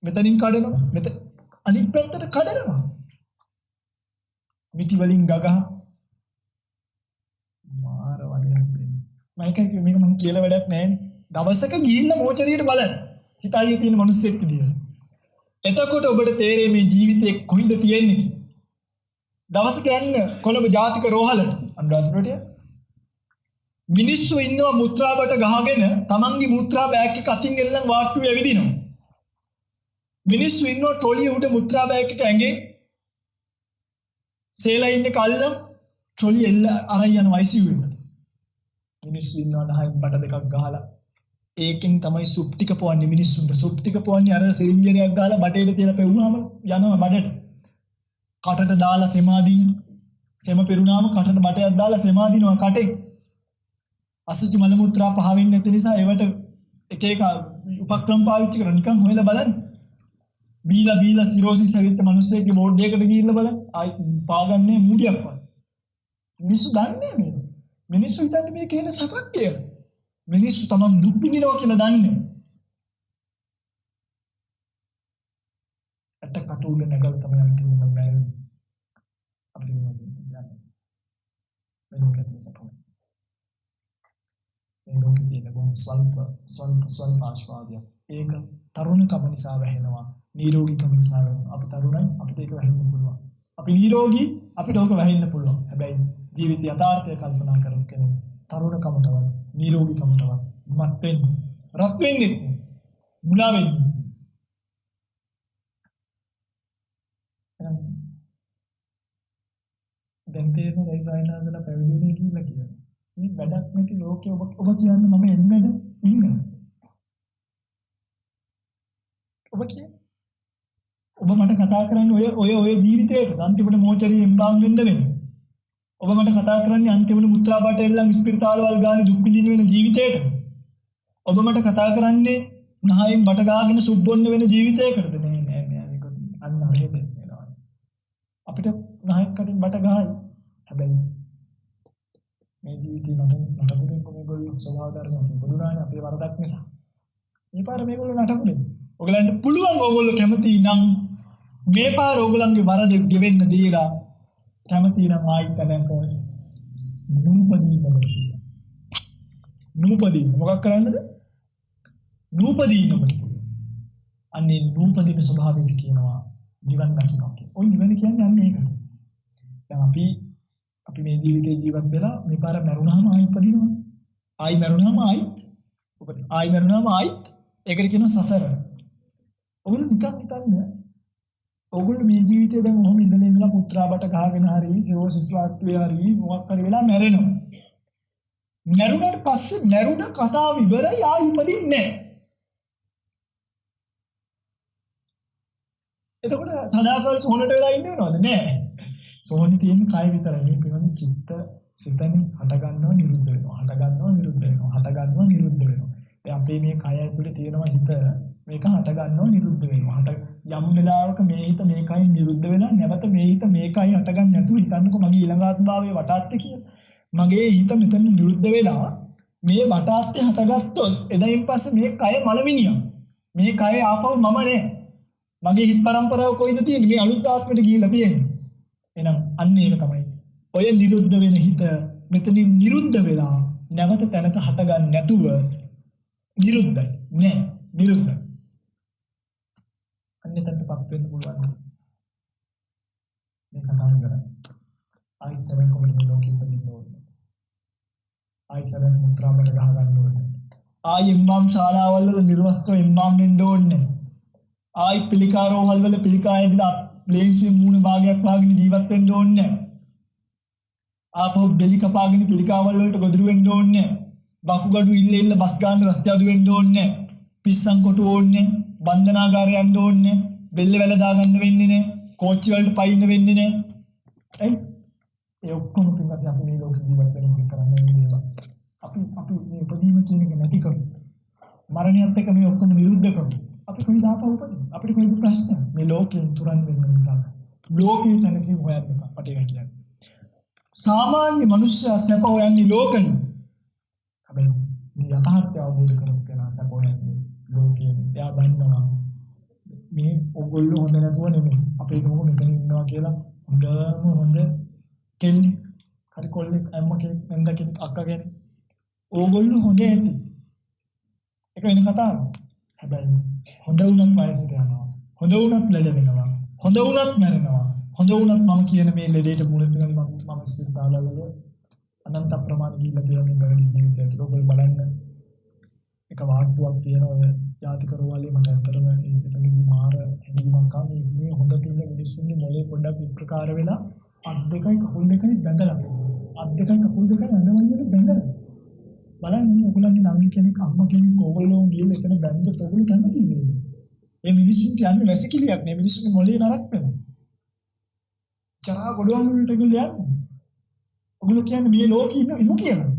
S1: මෙතනින් කඩනවා. අනිත් පැත්තට කඩනවා. මිටි වලින් ගගහ මාර වලින් වෙන්නේ. මේක මම කියලා වැඩක් නැහැ. දවසක ගිහින් මෝචරියට බලන්න. හිතයි තියෙන මිනිස්සෙක් විදියට. එතකොට ඔබට තේරෙයි මේ ජීවිතේ කොහින්ද තියෙන්නේ. දවසක යන්න කොළඹ ජාතික රෝහලට අනුරාධපුරට මිනිස්සු ඉන්නවා මුත්‍රා බට ගහගෙන තමන්ගේ මුත්‍රා බෑග් එක අතින් එල්ලන් වාට්ටුවේ ඇවිදිනවා. මිනිස්සු ඉන්නවා ට්‍රොලිය උඩ මුත්‍රා බෑග් එක ඇඟේ සේලා ඉන්න කල්ල ට්‍රොලිය එල්ල අරන් යන ICU එකට. මිනිස්සු ඉන්නවා 10න් බට දෙකක් ගහලා ඒකෙන් තමයි සුප් ටික පොවන්නේ මිනිස්සුන්ට සුප් ටික පොවන්නේ අර සිලින්ඩරයක් ගාලා බටේට තියලා පෙවුනහම යනවා බඩට කටට දාලා සෙමාදීන සෙම පෙරුණාම කටට බටයක් දාලා සෙමාදීනවා කටේ අසුචි මල මුත්‍රා පහ වෙන්නේ නැති නිසා ඒවට එක එක උපක්‍රම පාවිච්චි කරලා නිකන් හොයලා බලන්න බීලා සිරෝසිස් ඇවිත් මිනිස්සෙක්ගේ බෝඩ් එකකට ගිහිල්ලා බලන්න ආයි පාගන්නේ මූඩියක්වත් මිනිස්සු දන්නේ මේ මිනිස්සු හිතන්නේ මේ කියන සකක් කියලා මිනිස්සු තමන් දුක් විඳිනවා කියලා දන්නේ. අට කටුල නැගල තමයි අන්තිමම මෑරුනේ. අපි මොනවද මෙලොවට සපෝන. මේ ලෝකෙ තියෙන බොහොම ස්වල්ප ආශාවය. ඒක තරුණකම නිසා වැහෙනවා. නිරෝගීකම නිසා වැහෙනවා. අපි තරුණයි අපිට ඒක වැහෙන්න පුළුවන්. අපි නිරෝගී අපිට ඕක වැහෙන්න පුළුවන්. හැබැයි ජීවිත යථාර්ථය කල්පනා කරමු කෙනෙක් තරුණකමටවත් නිරෝගීකමටවත් මත් වෙන්නේ රත් වෙන්නේ මුලා වෙන්නේ. දැන් තේරෙන රයිසයිනාසලා පැවිදිුනේ කියලා කියනවා. මේ වැඩක් නැති ලෝකේ ඔබ කියන්නේ මම එන්නද ඉන්න. ඔබ කියන්නේ ඔබ මට කතා කරන්නේ ඔය ජීවිතේට අන්තිමට මෝචරියෙන් එම්බාම් වෙන්න වෙන්නේ. ඔබ මට කතා කරන්නේ අන්තිමට මුත්‍රා බටෙල්ලන් ස්පිරිතාලවල් ගානේ දුක් විඳින්න වෙන ජීවිතේට. ඔබ මට කතා කරන්නේ නහයෙන් බට ගාගෙන සුබ්බොන්න වෙන ජීවිතයකටද? නෑ මේක අන්න හරියට වෙනවා. අපිට නහයක් කටින් බට ගහයි. හැබැයි මේ ජීවිතේ නටපු දෙන්න මේගොල්ලෝ ස්වභාව ධර්ම බුදුනානේ අපේ වරදක් නිසා. මේ පාර මේගොල්ලෝ නටපු දෙන්න. ඔයගලන්ට පුළුවන් ඕගොල්ලෝ කැමති නම් මේ පාර ඕගලන්ගේ වරද ගෙවෙන්න දීලා කැමති නම් ආයිත් නැකෝනේ. නූපදී මොකක් කරන්නද? නූපදීනම. අන්නේ නූපදීන ස්වභාවයෙන් කියනවා නිවන් දකින්නවා කියන්නේ. ඔය නිවන කියන්නේ අන්න ඒකට. දැන් අපි මේ ජීවිතේ ජීවත් වෙලා මේ පාර මරුණාම ආයි උපදිනවා. ආයි මරුණාම ආයි උපදිනවා. ආයි මරුණාම ආයි ඒකට කියනවා සසර. ඔගොල්ලෝ නිකන් හිතන්න ඔගොල්ලෝ මේ ජීවිතේ දැන් ඔහොම ඉඳලා පුත්‍රාබට ගහගෙන හරි සිරෝසිස්වාත්වේ හරි මොකක් හරි වෙලා මැරෙනවා. මැරුණාට පස්සේ මැරුණ කතාව ඉවරයි ආයි උපදින්නේ නැහැ. එතකොට සදාකාල සෝනට වෙලා ඉන්න වෙනවද? නෑ. සෝනි තියෙන කය විතරයි. මේ පිළිවෙල චිත්ත සිතෙන් හට ගන්නවා නිරුද්ධ වෙනවා. හට ගන්නවා නිරුද්ධ වෙනවා. හට ගන්නවා නිරුද්ධ වෙනවා. ඒ අපේ මේ කය ඇතුලේ තියෙනවා හිත මේක හට ගන්නවා නිරුද්ධ වෙනවා. යම් වෙලාවක මේ හිත මේකයි නිරුද්ධ වෙලා නැවත මේ හිත මේකයි හට ගන්න නැතුව හිතන්නකො මගේ ඊළඟ ආත්මභාවයේ වටාත්ත කියලා. මගේ හිත මෙතන නිරුද්ධ වෙලා මේ වටාත්තේ හටගත්තොත් එදායින් පස්සේ මේ කය මලමිනියක්. මේ කය ආපහු මම නෑ. මගේ හිත පරම්පරාව කොයිද තියෙන්නේ? මේ අලුත් ආත්මෙට ගිහිල්ලා තියෙන්නේ. එහෙනම් අන්න ඒක තමයි. ඔය නිරුද්ධ වෙන හිත මෙතනින් නිරුද්ධ වෙලා නැවත තැනක හට ගන්න නැතුව නිරුද්ධයි. නෑ නිරුද්ධයි. අන්නේටපත් වෙන්න පුළුවන්. මේ කතාව කරන්නේ. ආයිත් සරන් කොමඩේ ලෝකෙ ඉපදින්න ඕනේ. ආයිත් සරන් මුත්‍රාමට ගහ ගන්න ඕනේ. ආයි එම්බාම් ශාලාවල් වල නිර්වස්තව එම්බාම් වෙන්න ඕනේ. ආයි පිළිකාරෝහල් වල පිළිකායෙදිලා ප්ලේන්සිය මූණ භාගයක් වාගෙන ජීවත් වෙන්න ඕනේ. ආපහු බෙලි කපාගෙන පිළිකාවල් වලට ගොදුරු වෙන්න ඕනේ. බකුගඩු ඉල්ල බස් ගන්න රස්තියාදු වෙන්න ඕනේ. පිස්සන් කොටු ඕනේ. බන්ධනාගාරය යන්න ඕනේ. බෙල්ල වැල දා ගන්න වෙන්නේ නැහැ. කෝච්චි වලට පයින්න වෙන්නේ නැහැ. එයි ඒ ඔක්කොම පිටත් අපි මේ ලෝකෙ ජීවත් වෙන එක කරන්නේ මේවා. අපි මේ උපදීම කියන එක නැති කරමු. මරණයත් එක්ක මේ ඔක්කොම නිරුද්ධ කරමු. අපි කොයි දාපව උපදින්? අපිට කොයිද ප්‍රශ්න? මේ ලෝකයෙන් තුරන් වෙන්න නිසා. ලෝකේ සැනසීම හොයන්න අපට ඒක කියන්නේ. සාමාන්‍ය මිනිස්සයා සැප හොයන්නේ ලෝකෙන්. හැබැයි මේ යථාර්ථය අවබෝධ කරගන්න සැප හොයන්නේ ලෝකයෙන්. එයා දන්නවා මේ ඔයගොල්ලෝ හොඳ නැතුව නෙමෙයි. අපේ නෝක මෙතන ඉන්නවා කියලා හොඳ කෙල්ලි හරි කොල්ලෙක් අම්ම කෙනෙක් නන්ද කෙනෙක් අක්කා කෙනෙක් ඕගොල්ලෝ හොඳ ඇති. ඒක වෙන කතාවක්. හැබැයි හොඳ වුණත් වයසට යනවා. හොඳ වුණත් ලෙඩ වෙනවා. හොඳ වුණත් මැරෙනවා. හොඳ වුණත් මම කියන මේ ලෙඩේට මුල පිළිගන්න මම ස්පිරිතාලවල අනන්ත ප්‍රමාණ ගිහිල්ලා තියෙන මේ බැරි ජීවිතයට ඔයගොල්ලෝ බලන්න. එක වාට්ටුවක් තියෙන ඔය ජාතික රෝහලේ මට ඇත්තටම ඒකෙදී මාර හැඟීමක් ආවා. මේ හොඳ තියෙන මිනිස්සුන්ගේ මොලේ පොඩ්ඩක් විප්‍රකාර වෙලා අත් දෙකයි කකුල් දෙකයි බැඳලා. අත් දෙකයි කකුල් දෙකයි අඬවන්නේ බැඳලා. බලන්න ඔයගොල්ලන්ගේ නම් කෙනෙක් අම්මා කෙනෙක් ඕගොල්ලෝ ගිහලා එතන බැඳලා ඔයගොල්ලෝ කැමතිද? මේ මිනිස්සුන්ට යන්නේ වැසිකිලියක් නේ. මිනිස්සුන්ගේ මොලේ නරක් වෙනවා. ජරා ගොඩවල් වලට ගිහලා යන්නේ. ඔයගොල්ලෝ කියන්නේ මේ ලෝකෙ ඉන්න කියලා.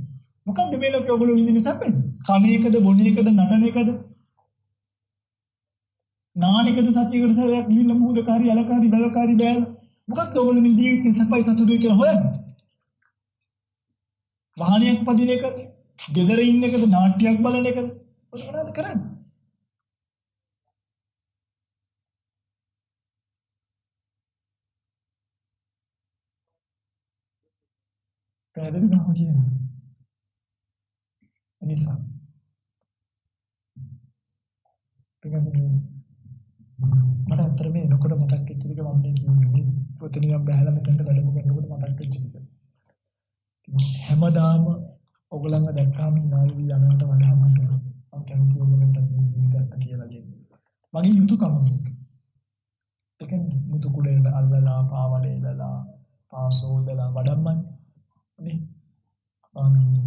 S1: මොකද්ද මේ ලෝකෙ ඔයගොල්ලෝ ඉන්නේ සැපෙන්? කණ එකද බොන එකද නටන එකද? නාන එකද සත්‍යයකට සරයක් ගිහිල්ලා මූලකාරී අලකාරී බලකාරී බෑල. මොකක්ද ඔයගොල්ලෝ මේ ජීවිතේ සපයි සතුටුයි කියලා හොයන්නේ? වාහනයක් පදින එකද? ගෙදර ඉන්න එකද? නාට්‍යයක් බලන එකද? ඔය මොනවද කරන්නේ? පැහැදිලි නෝ කියන්නේ. එනිසා මට අතර මේ එනකොට මතක් වෙච්ච එක මම මේ කියන්නේ පොතනියම් බහැලා මෙතනට වැඩම කරනකොට මතක් වෙච්ච එක. හැමදාම ඔයගොල්ලන්ව දැක්කාම නාලි යනවට වඩා මට මම කැමති ඔයගොල්ලන්ට මේ ජීවිතයත් කියලා දෙන්න. මගේ යුතුයකම මේක. ඒ කියන්නේ මුතු කුඩේ අල්ලලා පාවඩේ දාලා පාසෝදලා වඩම්මන්නේ. නේ? ස්වාමීනි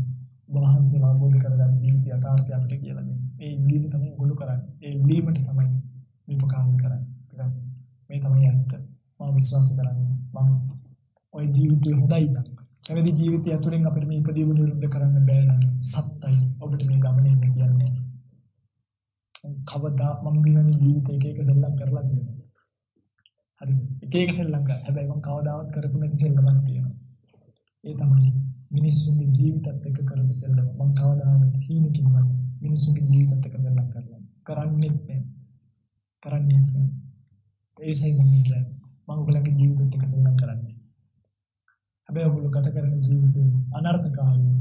S1: වහන්සේලා අවබෝධ කරගන්න ජීවිතය යථාර්ථය අපිට කියලා දෙන්නේ. ඒ ඉල්ලීම තමයි ඔයගොල්ලෝ කරන්නේ. ඒ ඉල්ලීමට තමයි මේ උපකාර කරන්නේ. මේ තමයි ඇත්ත. මම විශ්වාස කරන්නේ. මම ඔය ජීවිතය හොඳයි නම් පැවිදි ජීවිතය ඇතුළෙන් අපිට මේ ඉපදීම නිරුද්ධ කරන්න බෑ නම් සත්‍යයි ඔබට මේ ගමනේ ඉන්න කියන්නේ. කවදා මම මේ ජීවිතේ එක සෙල්ලම් කරලා තියෙනවා. හරිද? එක සෙල්ලම් කරා. හැබැයි මම කවදාවත් කරපු නැති සෙල්ලමක් තියෙනවා. ඒ තමයි මිනිස්සුන්ගේ ජීවිතත් එක්ක කරපු සෙල්ලම. මම කවදාවත් කීනකින්වත් මිනිස්සුන්ගේ ජීවිතත් එක්ක සෙල්ලම් කරලා කරන්නේ නැහැ. කරන්නේ නැහැ. ඒසයි මම කියන්නේ. මම ඔයගලගේ ජීවිතත් එක්ක සෙල්ලම් කරන්නේ. හැබැයි ඔයගොල්ලෝ ගත කරන ජීවිතේ අනර්ථකාරී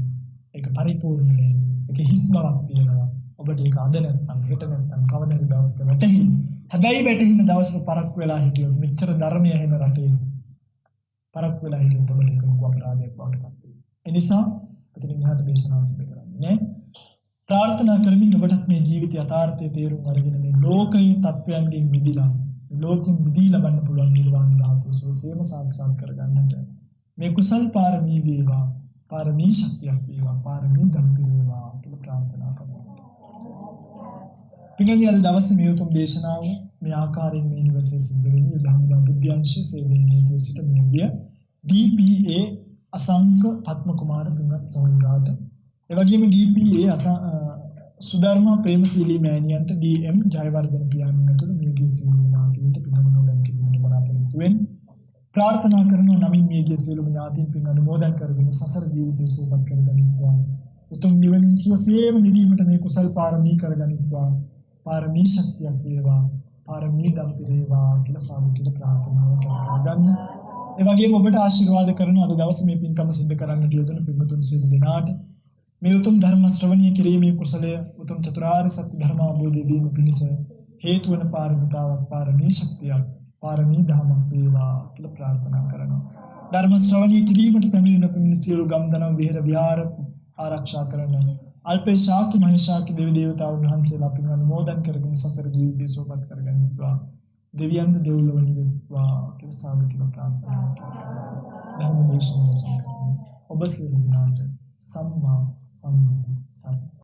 S1: ඒක පරිපූර්ණ නෑ. ඒක හිස් බවක් තියෙනවා. ඔබට ඒක අද නැත්නම් හෙට නැත්නම් කවදා හරි දවසක වැටහෙයි. හැබැයි වැටෙන දවසක පරක්කු වෙලා හිටියොත් මෙච්චර ධර්මය එහෙම රටේ පරක්කු වෙලා හිටියොත් ඔබට ඒක ලොකු අපරාධයක් බවට පත් වෙනවා. ඒ නිසා එතනින් එහාට දේශනාව සිදු කරන්නේ ප්‍රාර්ථනා කරමින් ඔබටත් මේ ජීවිතය යථාර්ථයේ තේරුම් අරගෙන මේ ලෝකයේ තත්වයන්ගෙන් මිදලා ලෝකෙන් මිදී ලබන්න පුළුවන් නිර්වාණ ධාතුව සෝසේම සාක්ෂාත් කරගන්නට මේ කුසල් පාරමී වේවා පාරමී ශක්තියක් වේවා පාරමී ධම් වේවා කියලා ප්‍රාර්ථනා කරනවා. පින්වත්නි අද දවසේ මේ උතුම් දේශනාව මේ ආකාරයෙන් මේ නිවසේ සිද්ධ වෙන්නේ ධම්ම බුද්ධ්‍යංශ සේවයේ සිට මෙවිය DPA අසංක පත්ම කුමාර පින්වත් සහෝදරයාට ඒ වගේම DPA සුධර්මා ප්‍රේමශීලී මෑණියන්ට DM ජයවර්ධන පියාණන් ඇතුළු මේගේ සියලුම ඥාතීන්ට පින් අනුමෝදන් කිරීමට බලාපොරොත්තු වෙන්නේ ප්‍රාර්ථනා කරනවා නමින් මේගේ සියලුම ඥාතීන් පින් අනුමෝදන් කරගෙන සසර ජීවිතය සුවපත් කරගනිත්වා උතුම් නිවනින් සුවසේම නිවීමට මේ කුසල් පාරමී කරගනිත්වා පාරමී ශක්තියක් වේවා පාරමී දම් පිරේවා කියලා සාමුකිත ප්‍රාර්ථනාව කරගන්න. ඒ වගේම ඔබට ආශිර්වාද කරන අද දවසේ මේ පින්කම සිදු කරන්න යෙදුණු පින්වතුන් සියලු දෙනාට මේ උතුම් ධර්ම ශ්‍රවණය කිරීමේ කුසලය උතුම් චතුරාර්ය සත්‍ය ධර්ම අවබෝධ වීම පිණිස හේතු වන පාරමිතාවක් පාරමී ශක්තියක් පාරමී ධමයක් වේවා කියලා ප්‍රාර්ථනා කරනවා. ධර්ම ශ්‍රවණය කිරීමට පැමිණෙන පින් සියලු ගම්දනව විහෙර විහාර ආරක්ෂා කරන අල්පේ ශාක්‍ය මහේශාක්‍ය දෙවි දේවතාවුන් වහන්සේලා පින් අනුමෝදන් කරගෙන සසර ජීවිතය සුවපත් කරගනිත්වා. දෙවියන්ද දෙව්ලොව නිවෙත්වා කියලා සාදුකින ප්‍රාර්ථනා කරනවා. ධර්ම දේශනාව සම්පූර්ණ ඔබ සියලු දෙනාට සම්මා සම්බුදු සරණයි.